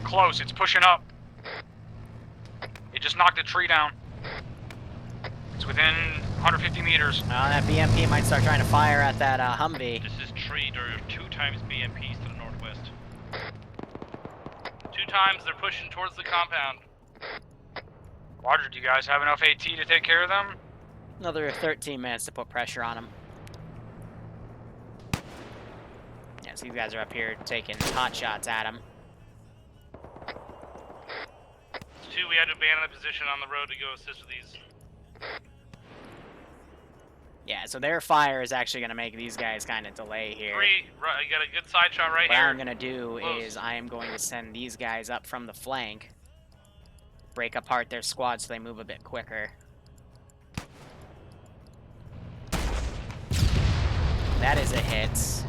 Close, it's pushing up. It just knocked a tree down. It's within 150 meters. That BMP might start trying to fire at that Humvee. This is 3. There are 2 times BMPs to the northwest. 2 times, they're pushing towards the compound. Roger, do you guys have enough AT to take care of them? Another 13 minutes to put pressure on them. Yeah, so these guys are up here taking hot shots at them. 2, we had to abandon the position on the road to go assist with these. Yeah, so their fire is actually going to make these guys kind of delay here. 3, right, you got a good side shot right What here. I'm going to do Close. is I am going to send these guys up from the flank, break apart their squad so they move a bit quicker. That is a hit.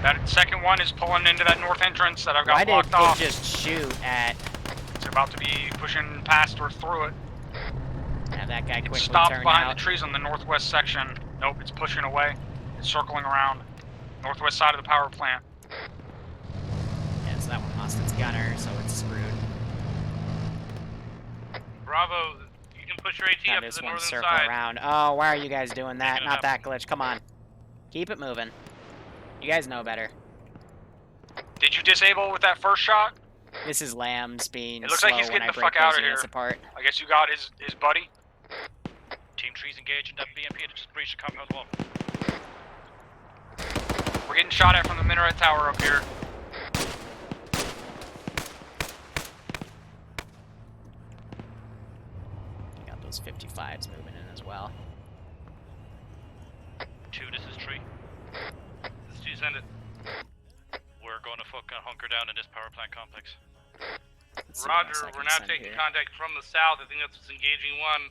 That second one is pulling into that north entrance that I've got Why did blocked off. it just shoot at... It's about to be pushing past or through it. Have that guy It quickly stopped turn behind out. the trees on the northwest section. Nope, it's pushing away. It's circling around. Northwest side of the power plant. Yeah, so that one lost its gunner, so it's screwed. Bravo, you can push your AT Now up to this the one northern circle side. around. Oh, why are you guys doing that? Making it Not that happen. glitch. Come on. Keep it moving. You guys know better. Did you disable with that first shot? This is Lambs being It looks slow like he's when getting I the break fuck out those of units here. apart. I guess you got his buddy. Team 3's engaging that BMP that just breached the compound wall. We're getting shot at from the minaret tower up here. Got those 55s moving in as well. 2, this is 3. This is 2, send it. We're gonna fucking hunker down in this power plant complex. Let's see what else Roger, I can we're now send taking here. contact from the south. I think that's what's engaging 1.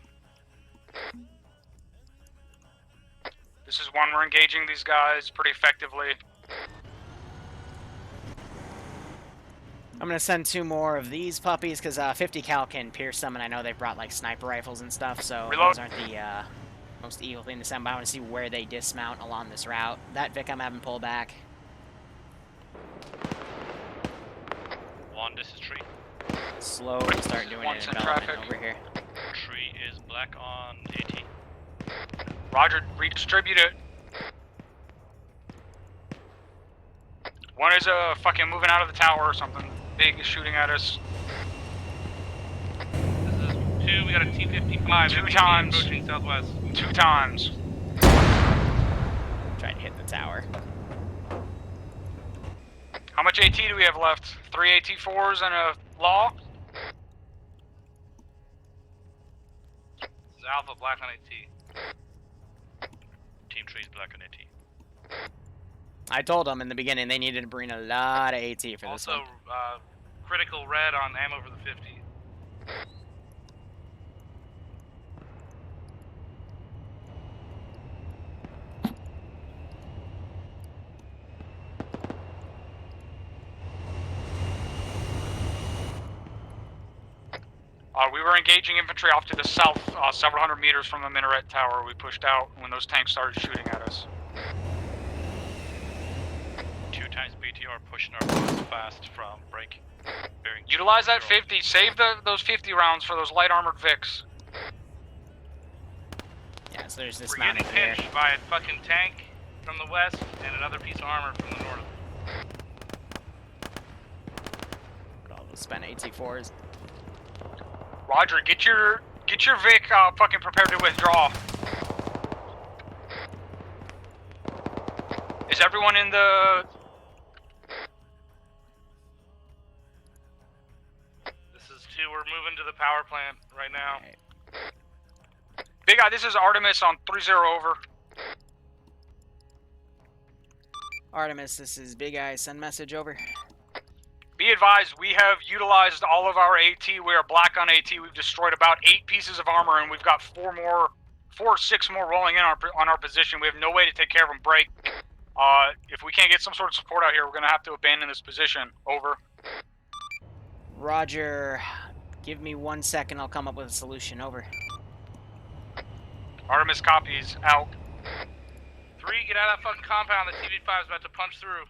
This is one we're engaging these guys pretty effectively. I'm gonna send 2 more of these puppies because 50 cal can pierce them, and I know they've brought like sniper rifles and stuff, so Reload. those aren't the most evil thing to send. But I want to see where they dismount along this route. That Vic, I'm having pull back. 1, this is 3. Slowly start doing One's an in development traffic. over here. 3 is black on AT. Roger, redistribute it. 1 is fucking moving out of the tower or something. Big is shooting at us. This is 2. We got a T-55. 2 MPT times. approaching southwest. 2 times. Trying to hit the tower. How much AT do we have left? 3 AT-4s and a law? This is Alpha, black on AT. Team 3 is black on AT. I told them in the beginning they needed to bring a lot of AT for this Also, one. critical red on ammo for the 50. We were engaging infantry off to the south, several hundred meters from the minaret tower. We pushed out when those tanks started shooting at us. 2 times BTR pushing our boys fast from break. Bearing Utilize that 0. 50. Save those 50 rounds for those light armored Vics. Yeah, so there's this We're mountain getting there. pinched by a fucking tank from the west and another piece of armor from the north. Got all those spent AT4s. Roger, get your Vic fucking prepared to withdraw. Is everyone in the... This is 2. We're moving to the power plant right now. Alright. Big Eye, this is Artemis on 3-0 over. Artemis, this is Big Eye. Send message over. Be advised, we have utilized all of our AT. We are black on AT. We've destroyed about 8 pieces of armor, and we've got 4 or 6 more rolling in on our position. We have no way to take care of them. Break. If we can't get some sort of support out here, we're going to have to abandon this position. Over. Roger. Give me 1 second. I'll come up with a solution. Over. Artemis copies. Out. 3, get out of that fucking compound. The TV-5 is about to punch through.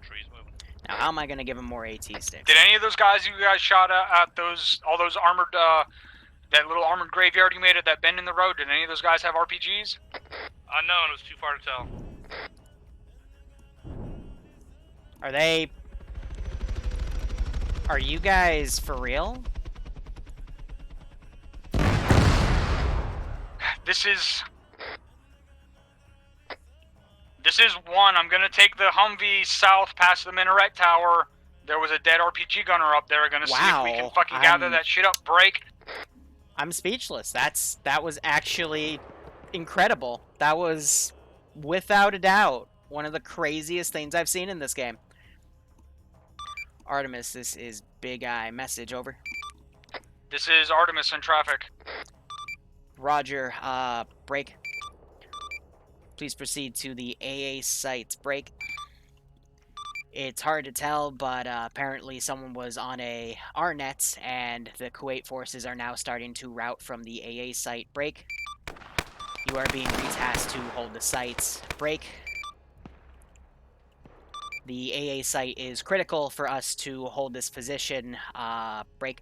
3's moving. Now, how am I going to give him more AT sticks? Did any of those guys you guys shot at all those armored, that little armored graveyard you made at that bend in the road, did any of those guys have RPGs? Unknown, it was too far to tell. Are you guys for real? This is 1. I'm gonna take the Humvee south past the minaret tower. There was a dead RPG gunner up there. Gonna see if we can fucking gather that shit up. Break. I'm speechless. That was actually incredible. That was, without a doubt, one of the craziest things I've seen in this game. Artemis, this is Big Eye. Message, over. This is Artemis in traffic. Roger, break. Please proceed to the AA site. Break. It's hard to tell, but apparently someone was on a RNet, and the Kuwait forces are now starting to route from the AA site. Break. You are being retasked to hold the sites. Break. The AA site is critical for us to hold this position. Break.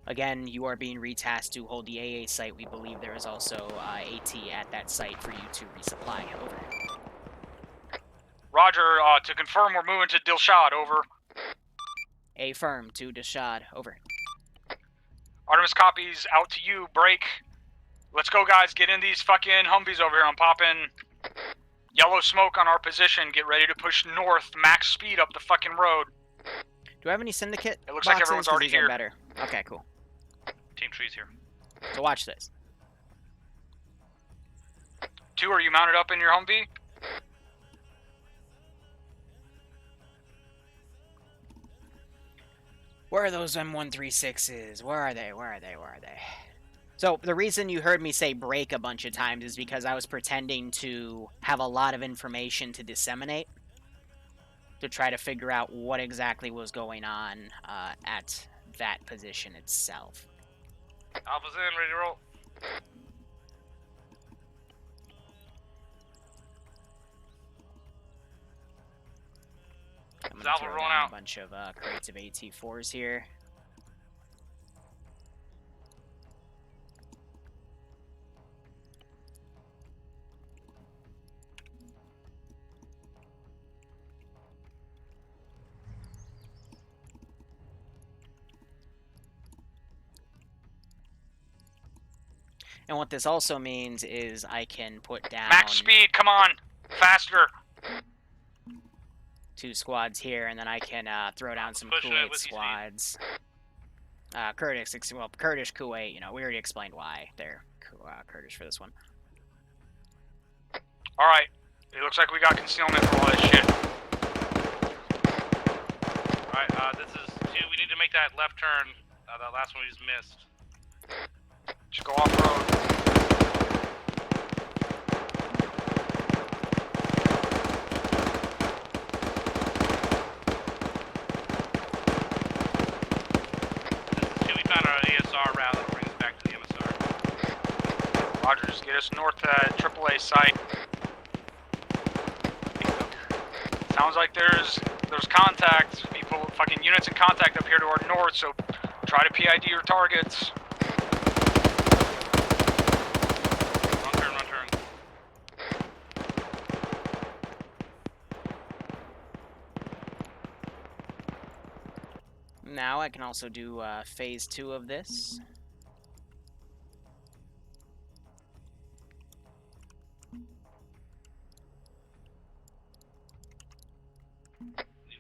Again, you are being retasked to hold the AA site. We believe there is also AT at that site for you to resupply. Over. Roger, to confirm, we're moving to Dilshad. Over. Affirm to Dashad. Over. Artemis copies. Out to you. Break. Let's go, guys. Get in these fucking Humvees over here. I'm popping yellow smoke on our position. Get ready to push north. Max speed up the fucking road. Do I have any syndicate? It looks like boxes? everyone's 'Cause already these are here. better. Okay, cool. Team 3's here. So watch this. 2, are you mounted up in your Humvee? Where are those M136s? Where are they? Where are they? Where are they? So the reason you heard me say break a bunch of times is because I was pretending to have a lot of information to disseminate to try to figure out what exactly was going on at that position itself. Alpha's in, ready to roll. I'm gonna Alpha throw rolling down out. a bunch of crates of AT4s here. And what this also means is I can put down Max speed, come on! Faster! 2 squads here, and then I can throw down some Pushing it Kuwait with you, Steve. squads. Kurdish, Kurdish, Kuwait, you know, we already explained why they're Kurdish for this one. Alright, it looks like we got concealment for all this shit. Alright, this is 2. We need to make that left turn. That last one we just missed. Just go off road. This is 2. We found our ASR route that brings us back to the MSR. Roger, just get us north at AAA site. Sounds like there's contact, people, fucking units in contact up here to our north, so try to PID your targets. Wrong turn, wrong turn. Now I can also do phase 2 of this.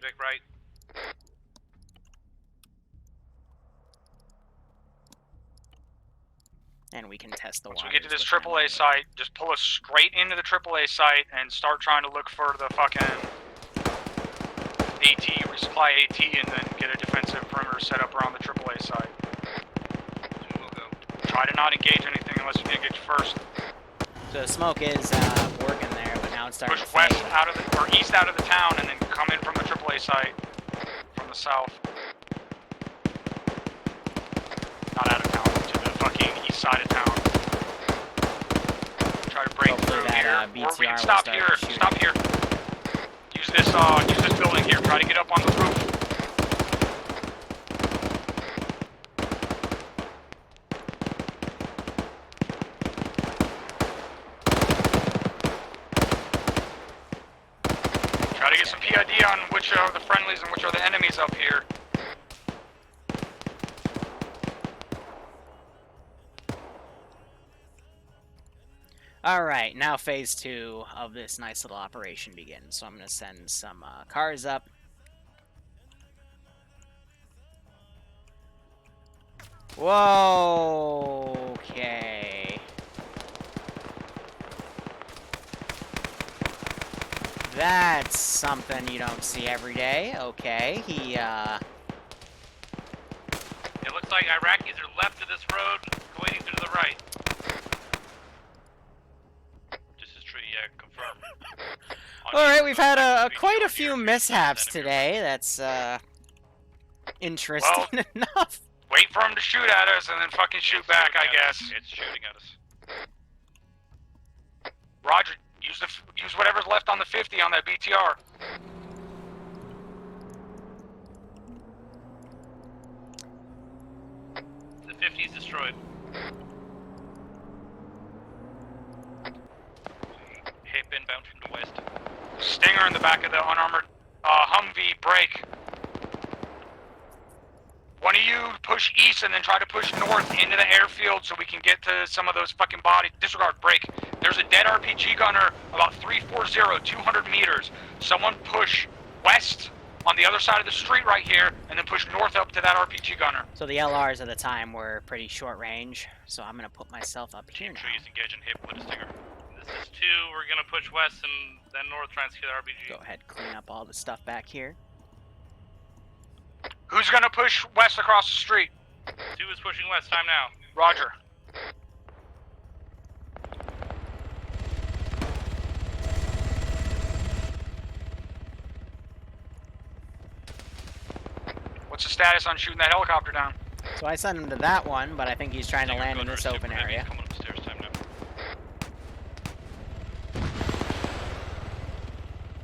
Vic right. And we can test the Once waters. we get to this with them. AAA site, just pull us straight into the AAA site and start trying to look for the fucking AT, resupply AT, and then get a defensive perimeter set up around the AAA site. 2 will go. Try to not engage anything unless you engage first. So the smoke is working there, but now it's starting Push to west fade. out of the, or east out of the town, and then come in from the AAA site from the south. Not out of town, to the fucking east side of town. Try to break Hopefully through that, here. BTR Or we can will stop start here. shooting. Stop here. Use this building here. Try to get up on the roof. Try to get some PID on which are the friendlies and which are the enemies up here. Alright, now phase 2 of this nice little operation begins. So I'm going to send some cars up. Whoa! Okay. That's something you don't see every day. Okay, he, It looks like Iraqis are left of this road, Kuwaitis are to the right. This is true, yeah, confirm. Alright, we've had quite a few mishaps today. That's, interesting enough. Wait for him to shoot at us and then fucking shoot back, I guess. It's shooting at us. Roger, use whatever's left on the 50 on that BTR. The 50 is destroyed. Hip inbound from the west. Stinger in the back of the unarmored Humvee, break. One of you push east and then try to push north into the airfield so we can get to some of those fucking bodies. Disregard, break. There's a dead RPG gunner about 340, 200 meters. Someone push west on the other side of the street right here and then push north up to that RPG gunner. So the LRs at the time were pretty short range, so I'm going to put myself up here Team now. trees engaging hip with a stinger. This is 2, we're gonna push west and then north, try and secure the RPG. Go ahead, clean up all the stuff back here. Who's gonna push west across the street? 2 is pushing west, time now. Roger. What's the status on shooting that helicopter down? So I sent him to that one, but I think he's trying to Stinger land in gunner this is open super heavy, area. coming upstairs time now.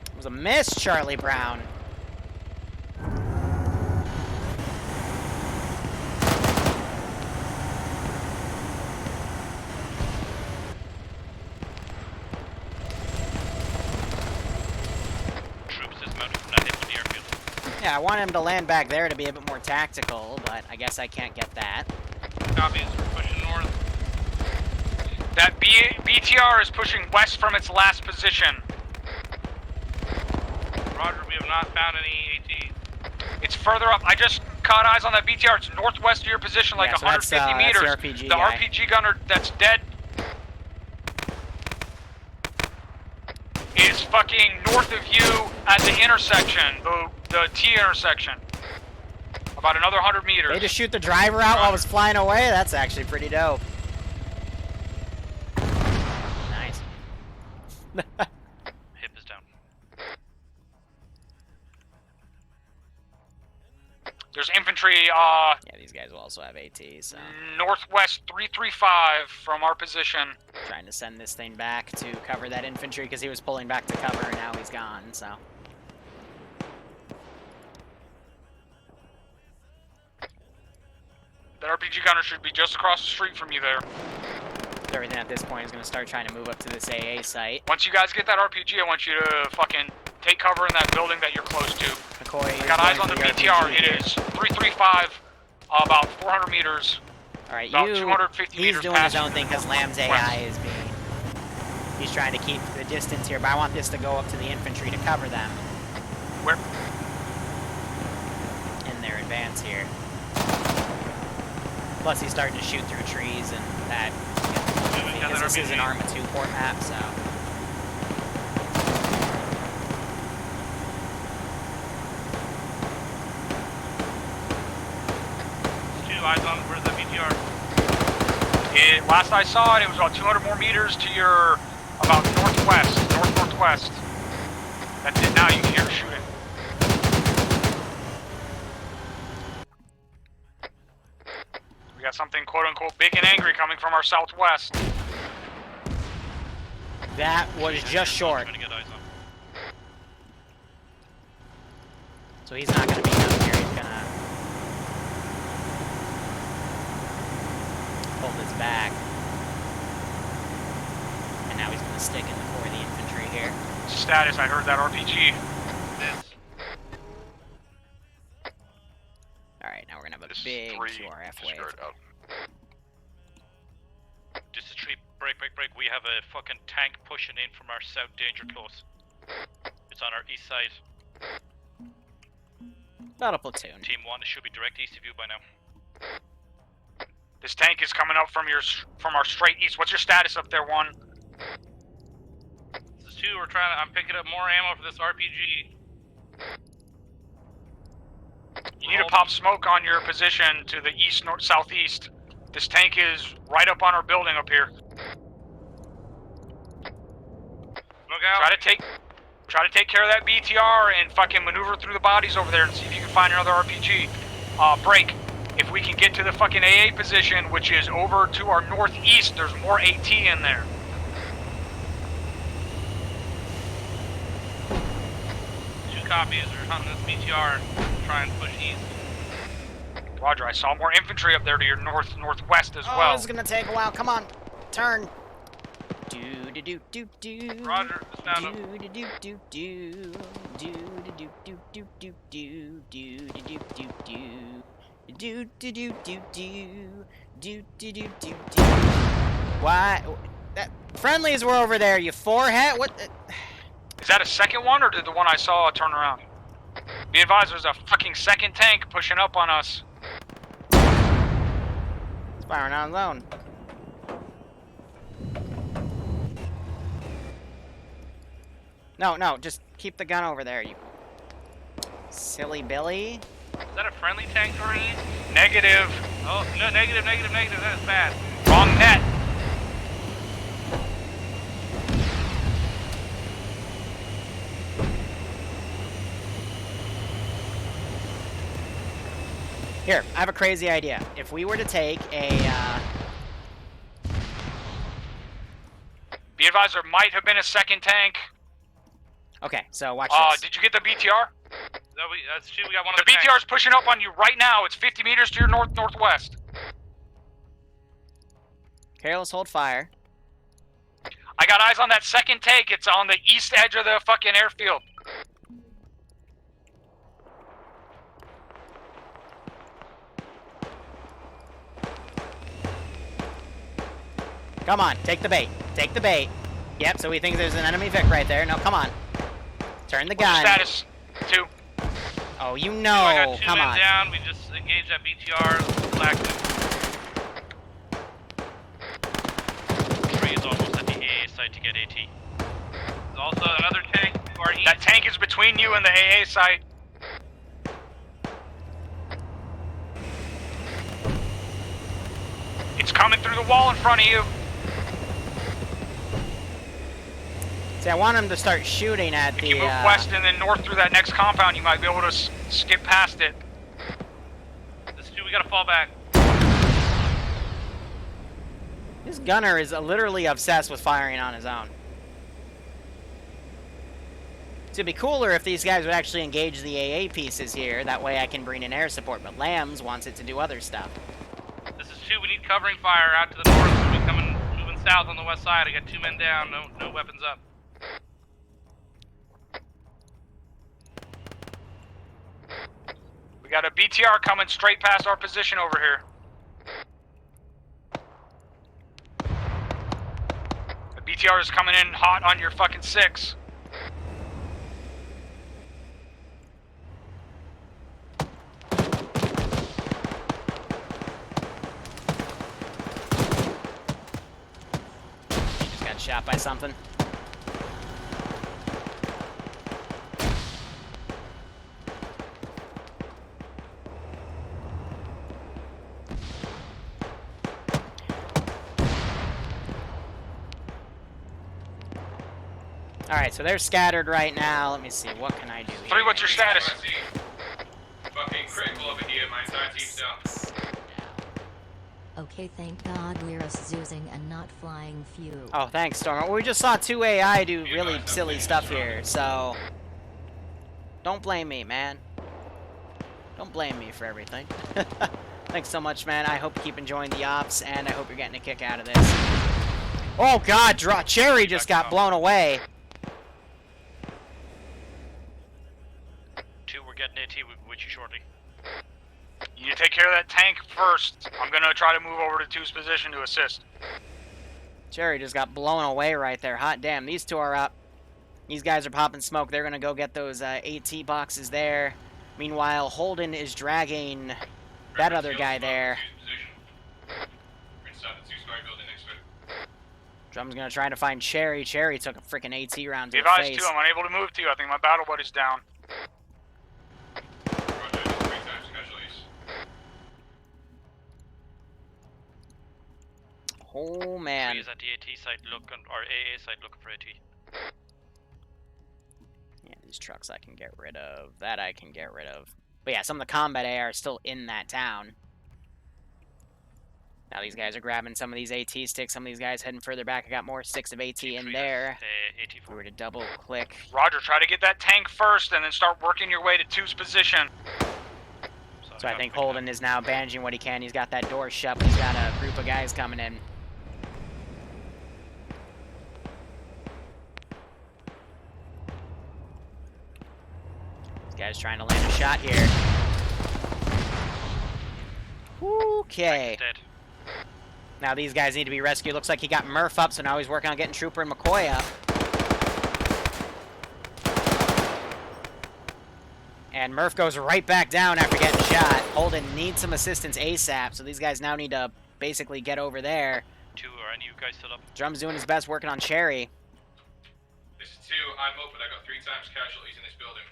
It was a miss, Charlie Brown. Troops is mounted from that hip on the airfield. Yeah, I want him to land back there to be a bit more tactical, but I guess I can't get that. Copies, we're pushing north. That BTR is pushing west from its last position. Roger, we have not found any AT. It's further up. I just caught eyes on that BTR. It's northwest of your position, like Yeah, so that's, 150 meters. that's the RPG The guy. RPG gunner that's dead is fucking north of you at the intersection, the T intersection. About another 100 meters. They just shoot the driver out while I was flying away? That's actually pretty dope. Nice. Hip is down. There's infantry Yeah, these guys will also have AT, so northwest 335 from our position. trying to send this thing back to cover that infantry because he was pulling back to cover and now he's gone, so. That RPG gunner should be just across the street from you there. Everything at this point is going to start trying to move up to this AA site. Once you guys get that RPG, I want you to fucking take cover in that building that you're close to. McCoy, I you're got eyes going on the for BTR. RPG here. It is 335, about 400 meters. Alright, about 250 he's meters doing past his own you. thing because Lamb's AI is being... He's trying to keep the distance here, but I want this to go up to the infantry to cover them. Where? In their advance here. Plus he's starting to shoot through trees and that... Because this is an Arma 2 port map, so... Eyes on where's the BTR? Last I saw it was about 200 more meters to your about northwest. That's it. Now you can hear shooting. We got something quote unquote big and angry coming from our southwest. That was just short. Trying to get eyes on. So he's not going to be down here, he's going to pull this back. And now he's going to stick in the core of the infantry here. Status, I heard that RPG. Alright, now we're going to have a This is big 3, QRF just wave. heard out. This is 3, break. We have a fucking tank pushing in from our south, danger close. It's on our east side. About a platoon. Team 1, it should be direct east of you by now. This tank is coming up from our straight east. What's your status up there, one? This is 2, I'm picking up more ammo for this RPG. You need to pop smoke on your position to the east, north, southeast. This tank is right up on our building up here. Smoke out. Try to take care of that BTR and fucking maneuver through the bodies over there and see if you can find another RPG. Break. If we can get to the fucking AA position, which is over to our northeast, there's more AT in there. Two copies are hunting this BTR and trying to push east. Roger, I saw more infantry up there to your northwest as Oh, well. this is going to take a while. Come on. Turn. Do-do-do-do-do. Roger, stand up. Do-do-do-do-do. Do-do-do-do-do-do. Do-do-do-do-do. Do-do-do-do-do. Why? That friendlies were over there, you forehead. What? Is that a second one, or did the one I saw turn around? Be advised, there's a fucking second tank pushing up on us. It's firing on its own. No, just keep the gun over there, you silly Billy. Is that a friendly tank turning east? Negative. Oh, no, negative. That is bad. Wrong net. Here, I have a crazy idea. If we were to take a, Be advised, there might have been a second tank. Okay, so watch this. Did you get the BTR? No, that's true. We got one The of the BTR is pushing up on you right now. It's 50 meters to your northwest. Careless, hold fire. I got eyes on that second tank. It's on the east edge of the fucking airfield. Come on, take the bait. Take the bait. Yep, so we think there's an enemy Vic right there. No, come on. Turn the gun. Status 2. Oh, you I know. got 2 Come men on. down. We just engaged that BTR. Black. 3 is almost at the AA site to get AT. There's also another tank to our east. That tank is between you and the AA site. It's coming through the wall in front of you. See, I want him to start shooting at If the, you move west and then north through that next compound, you might be able to skip past it. This dude, we gotta fall back. This gunner is literally obsessed with firing on his own. It'd be cooler if these guys would actually engage the AA pieces here. That way I can bring in air support, but Lambs wants it to do other stuff. This is 2. We need covering fire out to the north. We coming, moving south on the west side. I got 2 men down. No weapons up. We got a BTR coming straight past our position over here. The BTR is coming in hot on your fucking 6. Just got shot by something. Alright, so they're scattered right now. Let me see, what can I do here? 3, what's your status? Fucking critical over here, my side team's down. Okay, thank God we're a zoozing and not flying few. Oh, thanks, Storm. Well, we just saw 2 AI do really silly stuff here, so... Don't blame me, man. Don't blame me for everything. Thanks so much, man. I hope you keep enjoying the ops, and I hope you're getting a kick out of this. Oh, God! Cherry just got blown away. 2, we're getting AT with you shortly. You need to take care of that tank first. I'm gonna try to move over to 2's position to assist. Cherry just got blown away right there. Hot damn, these 2 are up. These guys are popping smoke. They're gonna go get those AT boxes there. Meanwhile, Holden is dragging that other guy there. Drum's gonna try to find Cherry. Cherry took a freaking AT round to Be the advised, face. 2, I'm unable to move to you. I think my battle buddy's down. Oh, man. 3 is at the AT site looking, or AA site looking for AT. Yeah, these trucks I can get rid of. That I can get rid of. But yeah, some of the combat AI are still in that town. Now these guys are grabbing some of these AT sticks. Some of these guys heading further back. I got more sticks of AT in there. If we were to double click. Roger, try to get that tank first and then start working your way to 2's position. So I think Holden is now bandaging what he can. He's got that door shut, but he's got a group of guys coming in. This guy's trying to land a shot here. Okay. Now these guys need to be rescued. Looks like he got Murph up, so now he's working on getting Trooper and McCoy up. And Murph goes right back down after getting shot. Holden needs some assistance ASAP, so these guys now need to basically get over there. 2, are any of you guys still up? Drum's doing his best working on Cherry. This is 2, I'm open. I got 3 times casualties in this building.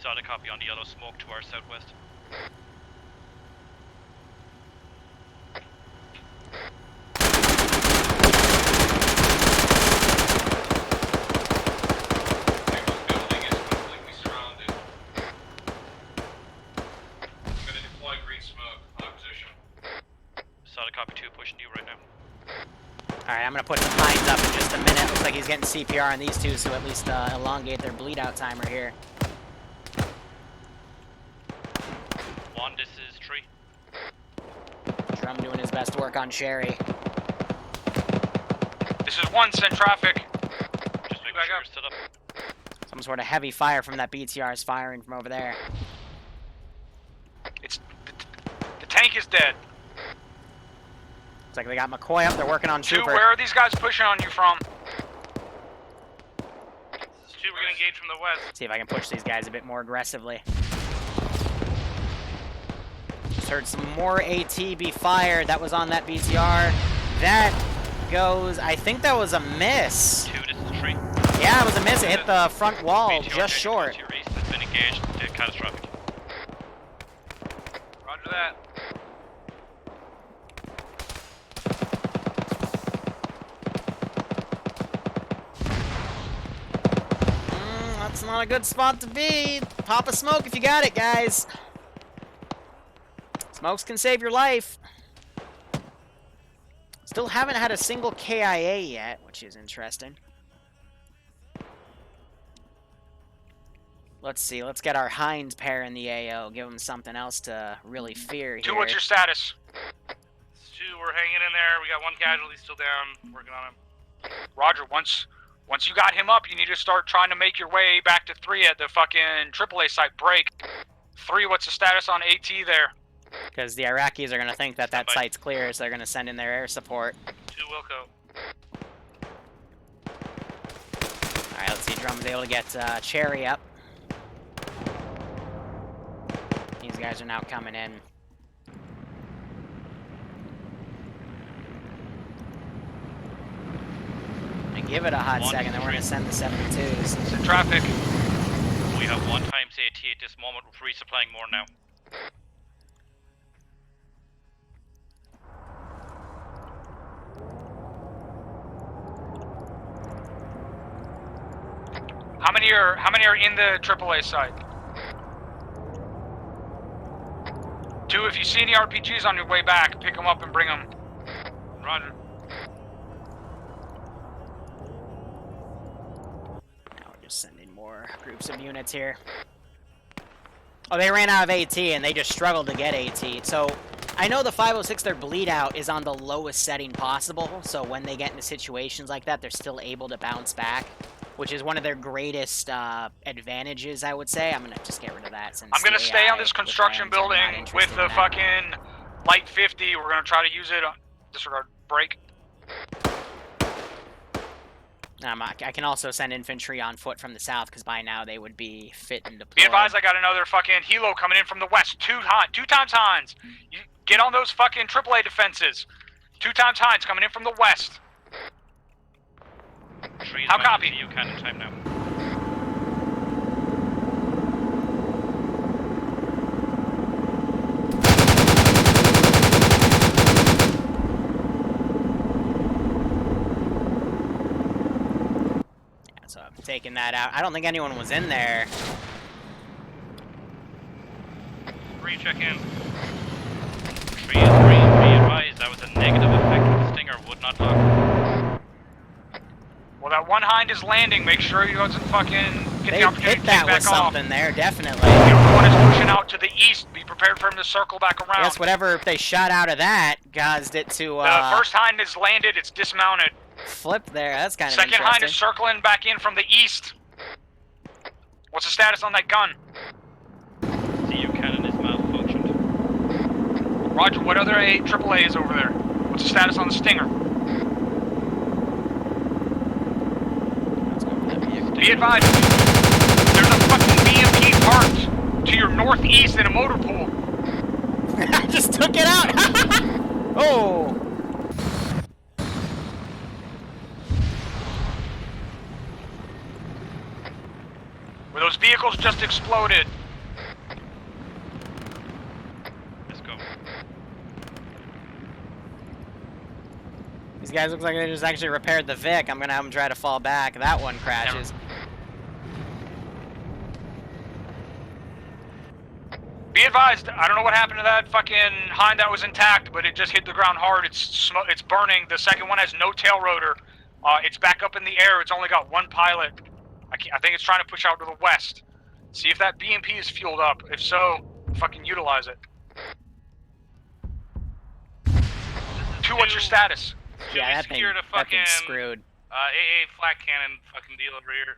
Solid copy on the yellow smoke to our southwest. solid copy 2, pushing you right now. Alright, I'm gonna put some Pines up in just a minute. Looks like he's getting CPR on these two, so at least elongate their bleed out timer here. 1, this is 3. Drum doing his best work on Sherry. This is 1, send traffic. Just make sure you're stood up. Some sort of heavy fire from that BTR is firing from over there. It's the tank is dead. Looks like they got McCoy up. They're working on 2, Trooper. where are these guys pushing on you from? 2, we're gonna engage from the west. See if I can push these guys a bit more aggressively. Just heard some more AT be fired. That was on that BTR. That goes, I think that was a miss. 2, this is 3. Yeah, it was a miss. It hit the front wall, BTR just short. To your east has been engaged. Catastrophic. Roger that. That's not a good spot to be. Pop a smoke if you got it, guys. Smokes can save your life. Still haven't had a single KIA yet, which is interesting. Let's see. Let's get our Hines pair in the AO. Give them something else to really fear here. 2, what's your status? 2, we're hanging in there. We got 1 casualty still down. Working on him. Roger, once you got him up, you need to start trying to make your way back to 3 at the fucking AAA site break. 3, what's the status on AT there? Because the Iraqis are going to think that that site's clear, so they're going to send in their air support. 2 Wilco. Alright, let's see. Drum's able to get Cherry up. These guys are now coming in. And give it a hot second, then we're going to send the 72s. Send traffic. We have 1 times AT at this moment. We're resupplying more now. How many are in the AAA site? 2, if you see any RPGs on your way back, pick them up and bring them. Roger. Now we're just sending more groups of units here. Oh, they ran out of AT, and they just struggled to get AT. So, I know the 506, their bleed out is on the lowest setting possible, so when they get into situations like that, they're still able to bounce back, which is one of their greatest advantages, I would say. I'm going to just get rid of that. Since I'm going to stay on this construction building with the fucking Light 50. We're going to try to use it on disregard break. I can also send infantry on foot from the south, because by now they would be fit and deployed. Be advised, I got another fucking helo coming in from the west. 2 times Hines. You get on those fucking AAA defenses. 2 times Hines coming in from the west. How copy? You can in time now. Yeah, so I'm taking that out. I don't think anyone was in there. 3, check in. 3 is 3. Be advised, that was a negative effect of the Stinger. Would not lock. Well, that 1 Hind is landing. Make sure he doesn't fucking get the opportunity hit to that kick with back off. something there, definitely. The other one is pushing out to the east. Be prepared for him to circle back around. Yes, whatever they shot out of that caused it to The first Hind is landed. It's dismounted. flip there. That's kind of Second interesting. Hind is circling back in from the east. What's the status on that gun? CU cannon is malfunctioned. Roger, what other AAA is over there? What's the status on the Stinger? Be advised, there's a fucking BMP parked to your northeast in a motor pool. I just took it out! Oh! Where those vehicles just exploded. Let's go. These guys look like they just actually repaired the Vic. I'm gonna have them try to fall back. That one crashes. Be advised, I don't know what happened to that fucking hind that was intact, but it just hit the ground hard. It's burning. The second one has no tail rotor. It's back up in the air. It's only got one pilot. I think it's trying to push out to the west. See if that BMP is fueled up. If so, fucking utilize it. 2, what's your status? Yeah, that thing's screwed. AA flat cannon fucking deal over here.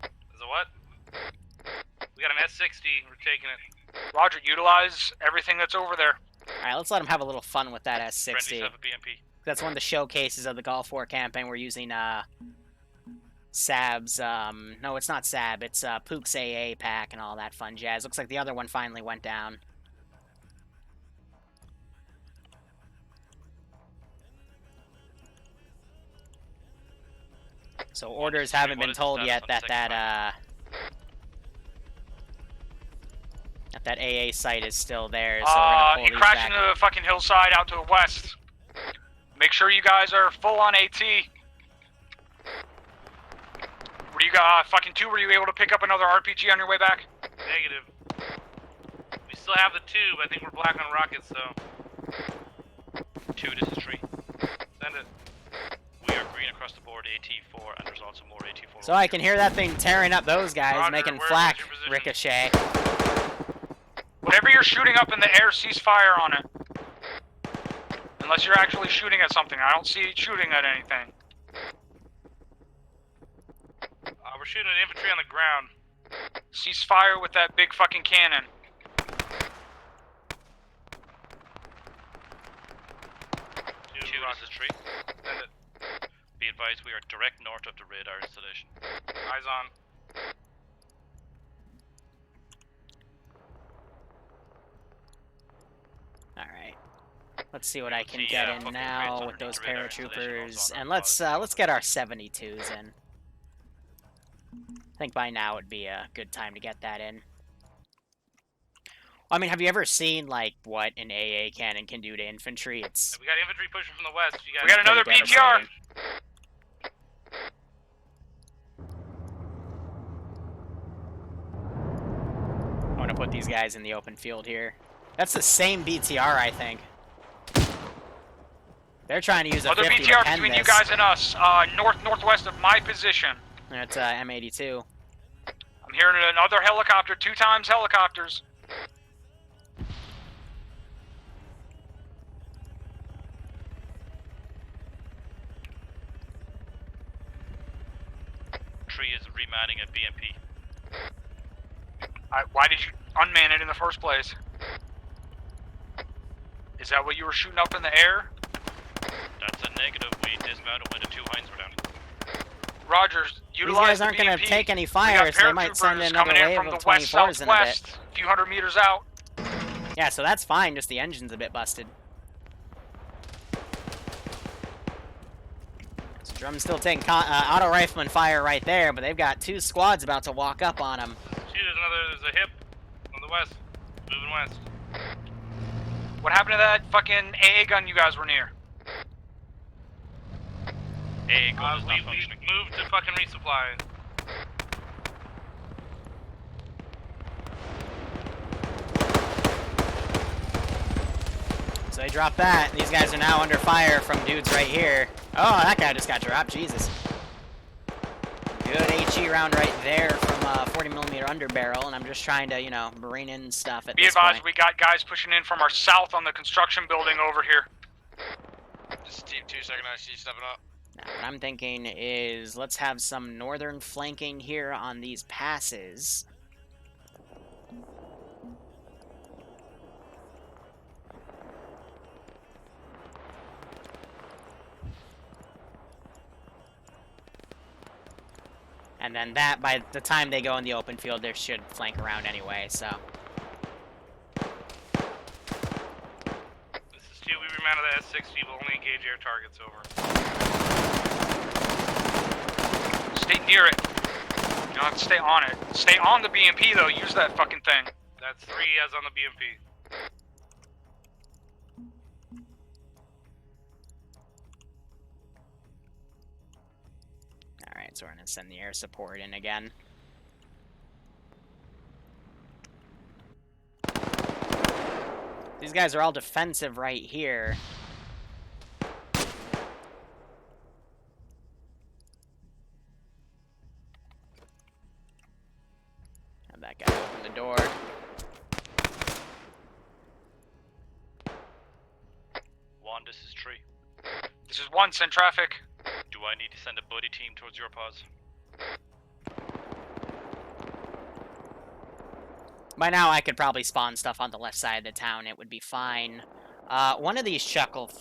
Is it what? We got an S60. We're taking it. Roger, utilize everything that's over there. Alright, let's let him have a little fun with that S60. Friendlies have a BMP. That's one of the showcases of the Gulf War campaign. We're using, Sab's, no, it's not Sab, it's, Pook's AA pack and all that fun jazz. Looks like the other one finally went down. So orders haven't been told yet that that AA site is still there, so we're gonna pull it these crashed back. into the fucking hillside out to the west. Make sure you guys are full on AT. Were you fucking 2? Were you able to pick up another RPG on your way back? Negative. We still have the tube. I think we're black on rockets, so. 2, this is 3. Send it. We are green across the board, AT4, and there's also more AT4. So I can hear that thing tearing up those guys, Roger, making where's flak your position? ricochet. Whatever you're shooting up in the air, cease fire on it. Unless you're actually shooting at something. I don't see it shooting at anything. We're shooting at infantry on the ground. Cease fire with that big fucking cannon. 2, this is 3. Send it. Be advised, we are direct north of the radar installation. Eyes on. Alright. Let's see what I can The, get in fucking now crates with those underneath the radar installation paratroopers. also on And our let's get our 72s in. I think by now would be a good time to get that in. I mean, have you ever seen, like, what an AA cannon can do to infantry? It's... We got infantry pushing from the west. You guys We got another pretty BTR! I want to put these guys in the open field here. That's the same BTR, I think. They're trying to use a Other 50 to BTR pen between you this. guys and us. Northwest of my position. That's M82. I'm hearing another helicopter. 2 times helicopters. Tree is remanning a BMP. Why did you unman it in the first place? Is that what you were shooting up in the air? That's a negative. We dismounted when the 2 hinds were down. Rogers, These utilize guys the aren't going to BMP. take any We got fire, so they might send paratroopers in another coming in wave from of the west 24s in a bit. southwest, a few hundred meters out. Yeah, so that's fine, just the engine's a bit busted. So Drum's still taking auto rifleman fire right there, but they've got 2 squads about to walk up on him. Shoot, there's a hip on the west. Moving west. What happened to that fucking AA gun you guys were near? AA gun is not We functioning. moved to fucking resupply. So they dropped that. These guys are now under fire from dudes right here. Oh, that guy just got dropped. Jesus. Good HE round right there from a 40mm underbarrel, and I'm just trying to, you know, marine in stuff at Be this advised, point. we got guys pushing in from our south on the construction building over here. This is Team 2, second IC stepping up. Now, what I'm thinking is let's have some northern flanking here on these passes. And then that, by the time they go in the open field, they should flank around anyway, so. This is 2. We remounted the S60. We'll only engage air targets. Over. Stay near it. You don't have to stay on it. Stay on the BMP though, use that fucking thing. That's 3 as on the BMP. Alright, so we're gonna send the air support in again. These guys are all defensive right here. Have that guy open the door. One, this is 3. This is 1, send traffic. Do I need to send a buddy team towards your pause? By now, I could probably spawn stuff on the left side of the town. It would be fine. One of these chuckle...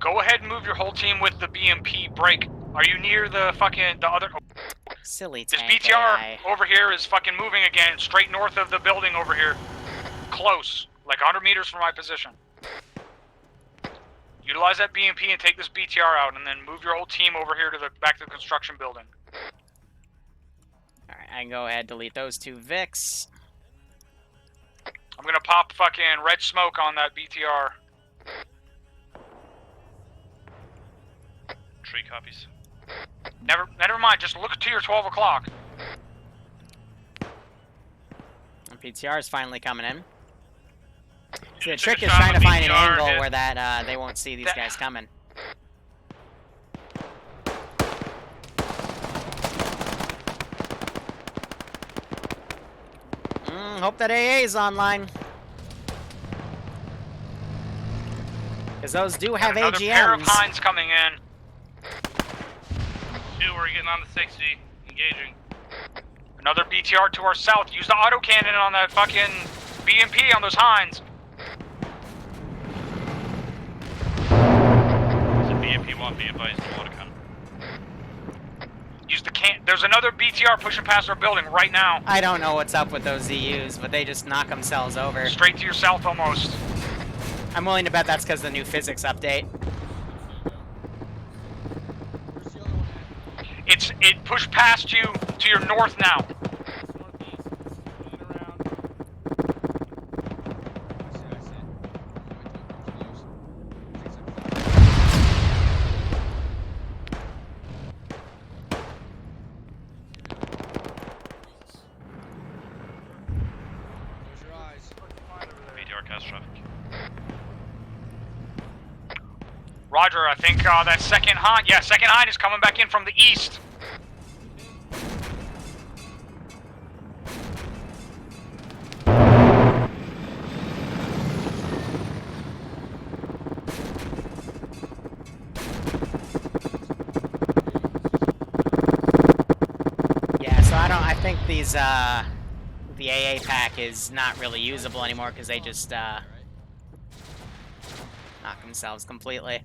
Go ahead and move your whole team with the BMP break. Are you near the fucking, the other... Silly This tank BTR AI. over here is fucking moving again, straight north of the building over here. Close, like 100 meters from my position. Utilize that BMP and take this BTR out, and then move your whole team over here to the back to the construction building. Alright, I can go ahead and delete those 2 Vics. I'm gonna pop fucking red smoke on that BTR. 3 copies. Never mind, just look to your 12 o'clock. PTR is finally coming in. See, the Took trick a is shot trying to on the find an BTR, angle hit. where that they won't see these guys coming. Hope that AA is online. Because those do have Another pair of AGMs. Hinds coming in. 2, we're getting on the 60. Engaging. Another BTR to our south. Use the autocannon on that fucking BMP on those Hinds. It's a BMP1, be advised, the water cannon. Use the can. There's another BTR pushing past our building right now. I don't know what's up with those ZUs, but they just knock themselves over. Straight to your south almost. I'm willing to bet that's because of the new physics update. Where's the other one at? It pushed past you to your north now. Northeast. Moving around. I see. Wait till it comes loose. 675. Close your eyes. BTR cast traffic. Roger, I think that second Hind, second Hind is coming back in from the east. Yeah, so I think these, the AA pack is not really usable anymore because they just, knock themselves completely.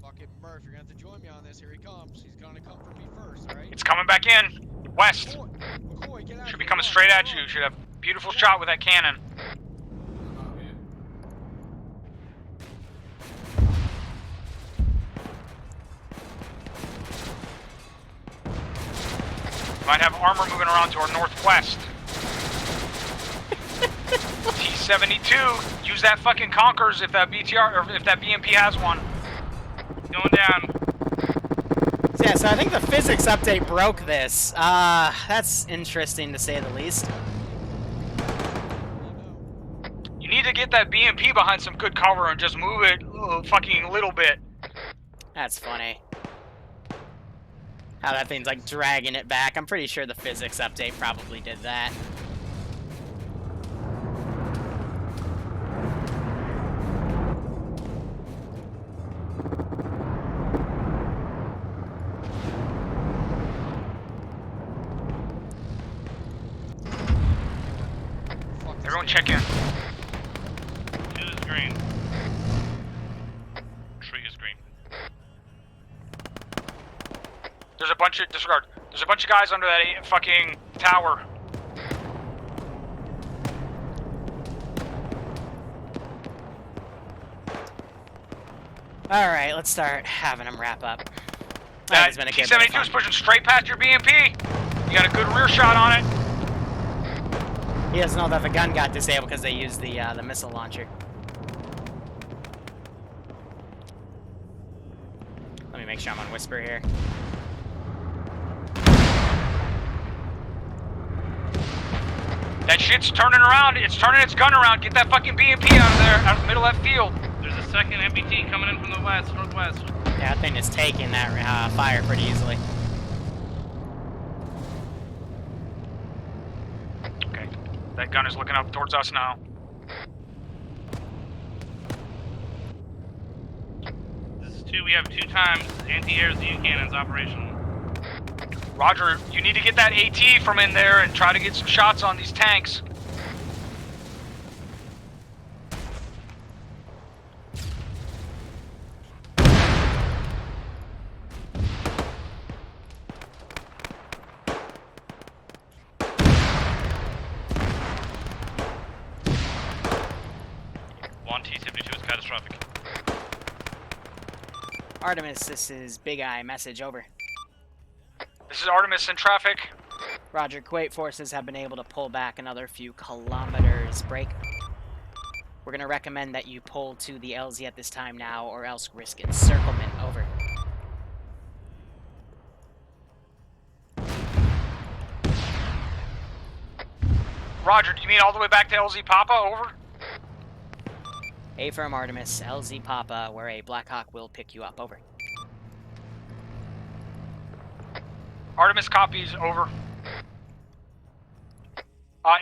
Fucking Murph, you're gonna have to join me on this. Here he comes. He's gonna come for me first, alright? It's coming back in. West. McCoy, get out Should here. be coming Come on, straight come at on. you. Should have a beautiful shot with that cannon. Might have armor moving around to our northwest. T-72, use that fucking Conkers if that BTR, or if that BMP has one. Going down. So yeah, so I think the physics update broke this. That's interesting to say the least. You need to get that BMP behind some good cover and just move it fucking little bit. That's funny. How that thing's like dragging it back. I'm pretty sure the physics update probably did that. Everyone check in. 2 is green. 3 is green. There's a bunch of, disregard, there's a bunch of guys under that fucking tower. Alright, let's start having them wrap up. That It's been a good bit of T-72 fun. is pushing straight past your BMP. You got a good rear shot on it. He doesn't know that the gun got disabled because they used the missile launcher. Let me make sure I'm on whisper here. That shit's turning around. It's turning its gun around. Get that fucking BMP out of there, out of the middle of that field. There's a second MBT coming in from the west, northwest. Yeah, that thing is taking that fire pretty easily. Okay, that gun is looking up towards us now. This is 2, we have 2 times anti-air ZU cannons operational. Roger, you need to get that AT from in there and try to get some shots on these tanks. One T-72 is catastrophic. Artemis, this is Big Eye. Message over. This is Artemis in traffic. Roger, Kuwait forces have been able to pull back another few kilometers. Break. We're going to recommend that you pull to the LZ at this time now, or else risk encirclement. Over. Roger, do you mean all the way back to LZ Papa? Over. A-firm Artemis, LZ Papa, where a Blackhawk will pick you up. Over. Artemis copies, over.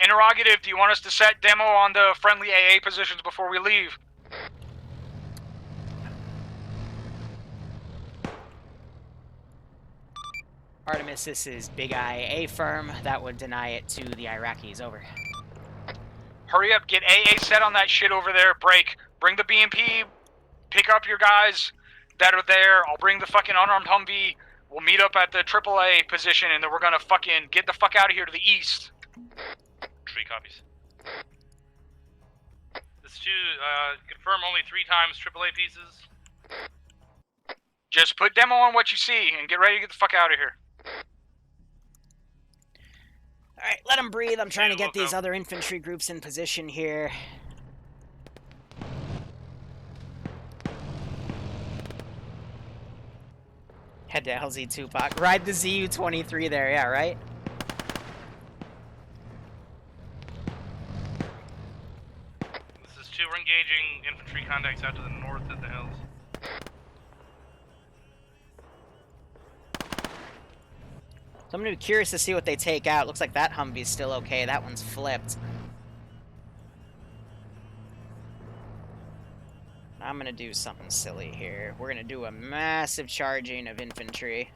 Interrogative, do you want us to set demo on the friendly AA positions before we leave? Artemis, this is Big Eye. A-firm, that would deny it to the Iraqis. Over. Hurry up, get AA set on that shit over there. Break. Bring the BMP, pick up your guys that are there. I'll bring the fucking unarmed Humvee. We'll meet up at the AAA position, and then we're gonna fucking get the fuck out of here to the east. 3 copies. This is 2, confirm only 3 times AAA pieces. Just put demo on what you see, and get ready to get the fuck out of here. Alright, let them breathe. I'm trying to Yeah, get we'll these go. other infantry groups in position here. Head to LZ2 Pac. Ride the ZU-23 there, yeah, right? This is 2, we're engaging infantry contacts out to the north of the hills. So I'm gonna be curious to see what they take out. Looks like that Humvee's still okay. That one's flipped. I'm gonna do something silly here. We're gonna do a massive charging of infantry.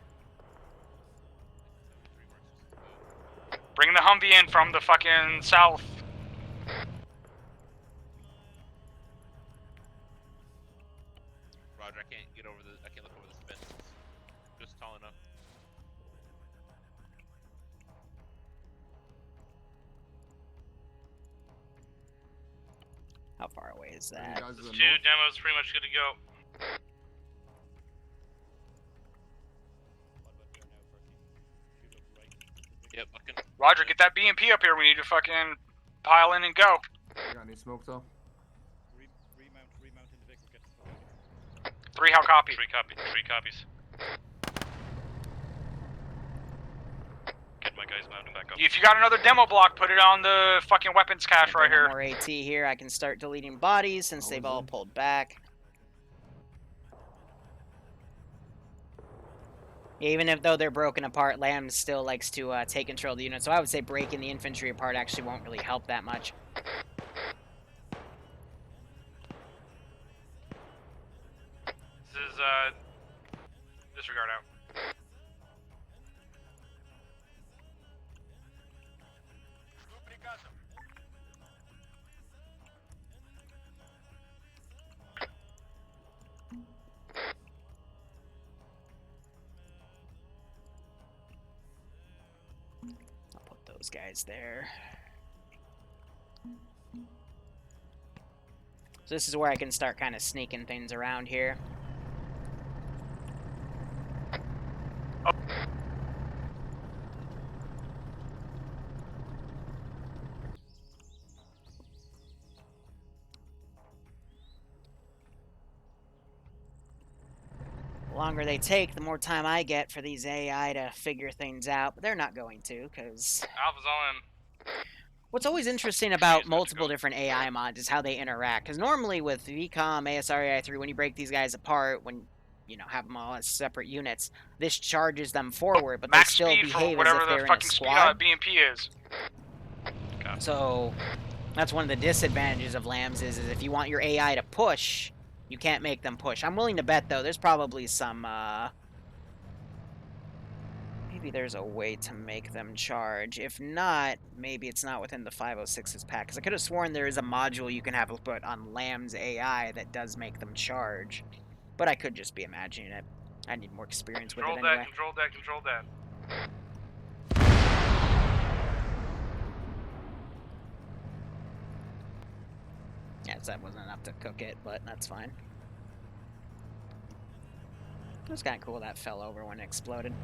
Bring the Humvee in from the fucking south. Roger, I can't get over the. I can't look over the fence. Just tall enough. How far away is that? This is 2, demo's pretty much good to go. Yep, I can. Roger, get that BMP up here. We need to fucking pile in and go. Got any smoke though? Remount in the vehicle, get the fuck out. 3, how copy? 3 copies. Get my guys mounting back up. If you got another demo block, put it on the fucking weapons cache right here. More AT here. I can start deleting bodies since they've all pulled back. Even if though they're broken apart, Lamb still likes to take control of the unit. So I would say breaking the infantry apart actually won't really help that much. This is, disregard out. I'll put those guys there. So this is where I can start kind of sneaking things around here. The longer they take, the more time I get for these AI to figure things out. But they're not going to, because Alpha's all in. What's always interesting about multiple different AI mods is how they interact. Because normally with VCOM, ASR, AI3, when you break these guys apart, when you know have them all as separate units, this charges them forward, but Max they still speed for behave as whatever if the they're in a fucking speed squad. BMP is. So that's one of the disadvantages of LAMs is if you want your AI to push, you can't make them push. I'm willing to bet though, there's probably some maybe there's a way to make them charge. If not, maybe it's not within the 506's pack. Because I could have sworn there is a module you can have put on LAM's AI that does make them charge. But I could just be imagining it. I need more experience with it anyway. Control that, control that. Yes, that wasn't enough to cook it, but that's fine. It was kind of cool that fell over when it exploded.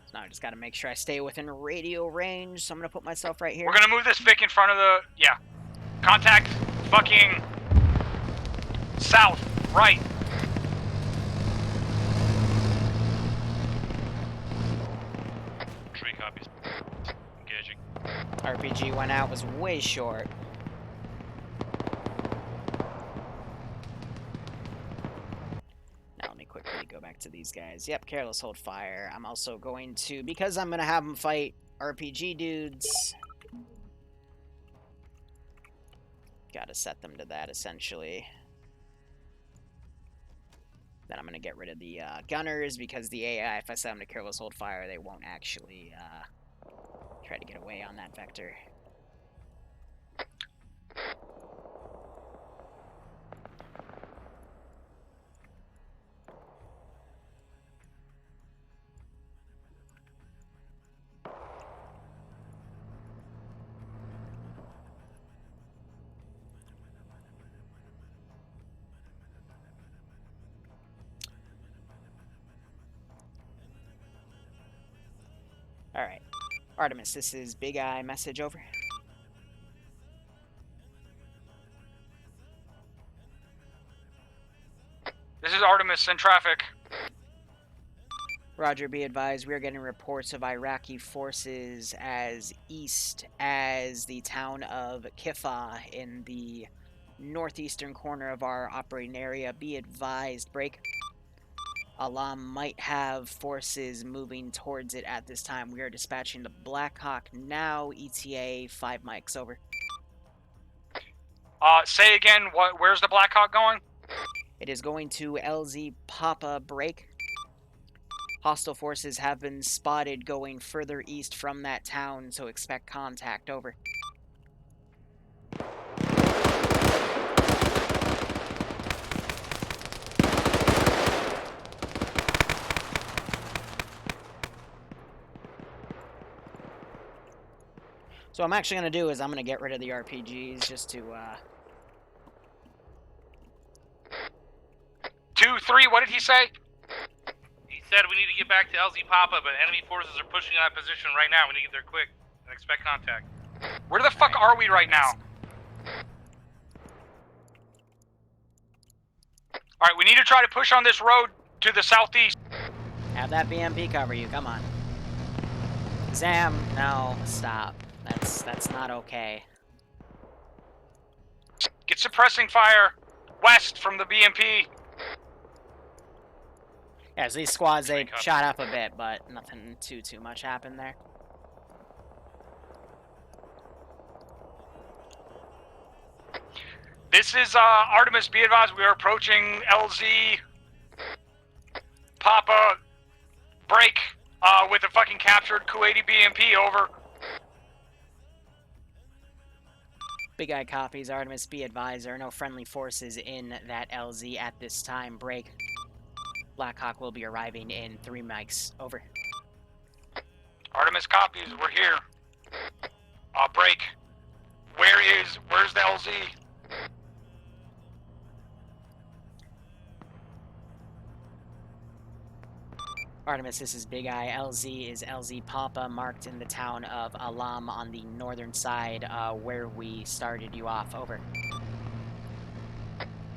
So now I just got to make sure I stay within radio range, so I'm going to put myself right here. We're gonna move this Vic in front of the... Yeah. Contact fucking... south, right. Tree copies. Engaging. RPG went out, was way short. Now let me quickly go back to these guys. Yep, careless hold fire. I'm also going to, because I'm going to have them fight RPG dudes, gotta set them to that essentially. Then I'm going to get rid of the gunners, because the AI, if I set them to careless hold fire, they won't actually try to get away on that vector. Alright. Artemis, this is Big Eye message over. This is Artemis in traffic. Roger, be advised, we are getting reports of Iraqi forces as east as the town of Kifa in the northeastern corner of our operating area. Be advised, break. Alam might have forces moving towards it at this time. We are dispatching the Blackhawk now. ETA 5 mics, over. Say again, where's the Blackhawk going? It is going to LZ Papa, break. Hostile forces have been spotted going further east from that town, so expect contact, over. So what I'm actually going to do is I'm going to get rid of the RPGs just to, 2-3, what did he say? He said we need to get back to LZ Papa, but enemy forces are pushing in that position right now. We need to get there quick and expect contact. Where the fuck are we right now? Alright, we need to try to push on this road to the southeast. Have that BMP cover you, come on. Zam, no, stop. That's not okay. Get suppressing fire west from the BMP. Yeah, so these squads, they shot up a bit, but nothing too much happened there. This is Artemis, be advised, we are approaching LZ Papa break with a fucking captured Kuwaiti BMP, over. Big Eye copies, Artemis, be advised, there are no friendly forces in that LZ at this time, break. Blackhawk will be arriving in 3 mics, over. Artemis copies, we're here. Break. Where's the LZ? Artemis, this is Big Eye. LZ is LZ Papa, marked in the town of Alam on the northern side, where we started you off, over.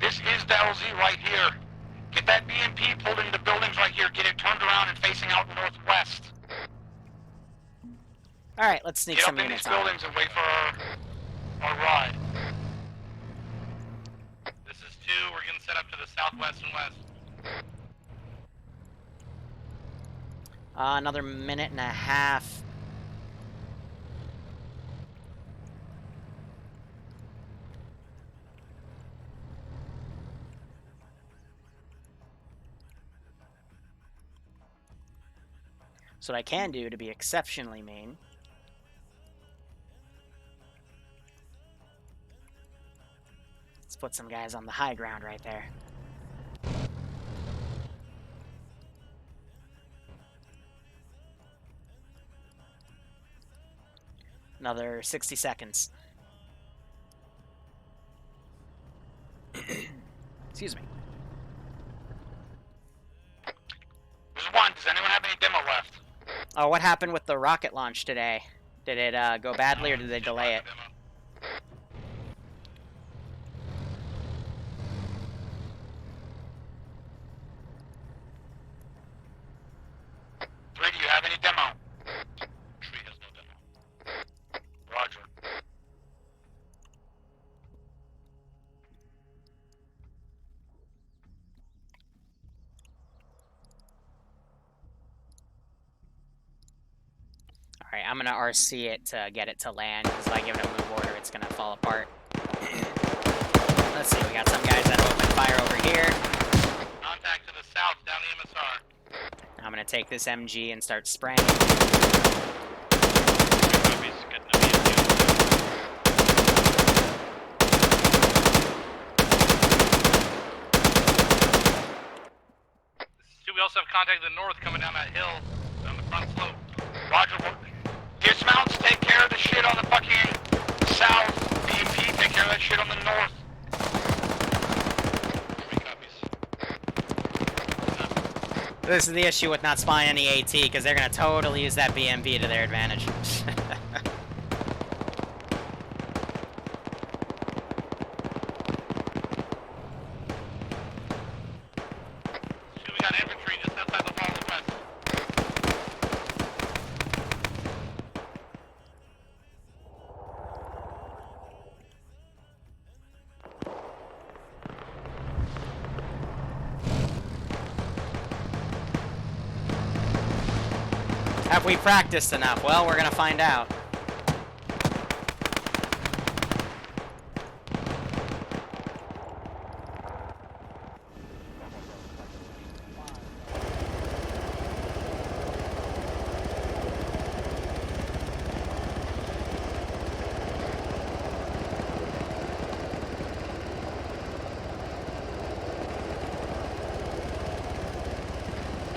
This is the LZ right here. Get that BMP pulled into the buildings right here. Get it turned around and facing out northwest. All right, let's sneak Get some up in these units on. buildings and wait for our ride. This is 2. We're getting set up to the southwest and west. Another minute and a half. So what I can do to be exceptionally mean. Let's put some guys on the high ground right there. Another 60 seconds. Excuse me. There's one. Does anyone have any demo left? Oh, what happened with the rocket launch today? Did it go badly or did they delay it? Three, do you have any demo? Tree has no demo. Roger. Alright, I'm gonna RC it to get it to land, because if I give it a move order, it's gonna fall apart. Let's see, we got some guys that open fire over here. Contact to the south, down the MSR. I'm gonna take this MG and start spraying. We also have contact to the north coming down that hill on the front slope. Roger. Dismounts, take care of the shit on the fucking south. BMP, take care of that shit on the north. 3 copies. This is the issue with not spawning any AT, because they're gonna totally use that BMP to their advantage. We got infantry just outside the wall of the west. Have we practiced enough? Well, we're gonna find out.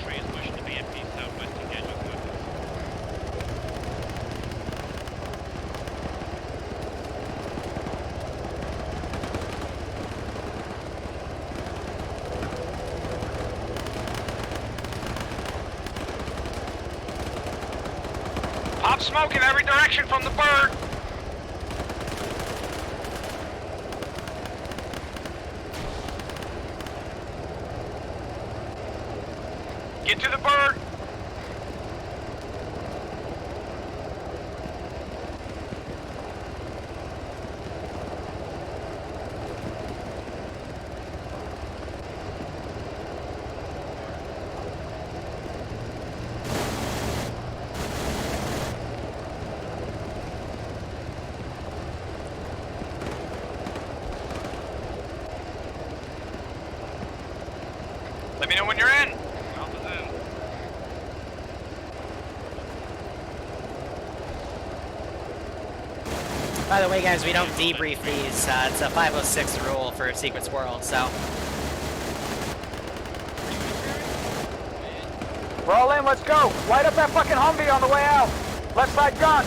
Tree is pushing the BMP southwest engagement with us. Pop smoke in every direction from the bird. Get to the bird. Let me know when you're in. Alpha's in. By the way, guys, we don't debrief these. It's a 506 rule for Secrets World, so. We're all in, let's go. Light up that fucking Humvee on the way out. Left side gun.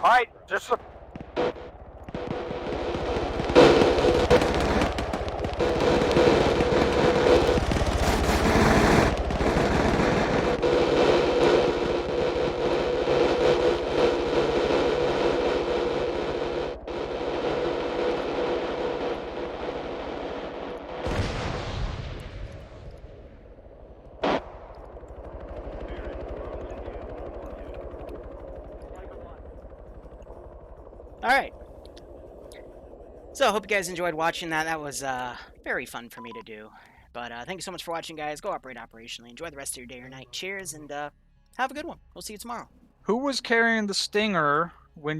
All right, just look. Alright. So, I hope you guys enjoyed watching that. That was very fun for me to do. But thank you so much for watching, guys. Go operate operationally. Enjoy the rest of your day or night. Cheers, and have a good one. We'll see you tomorrow. Who was carrying the stinger when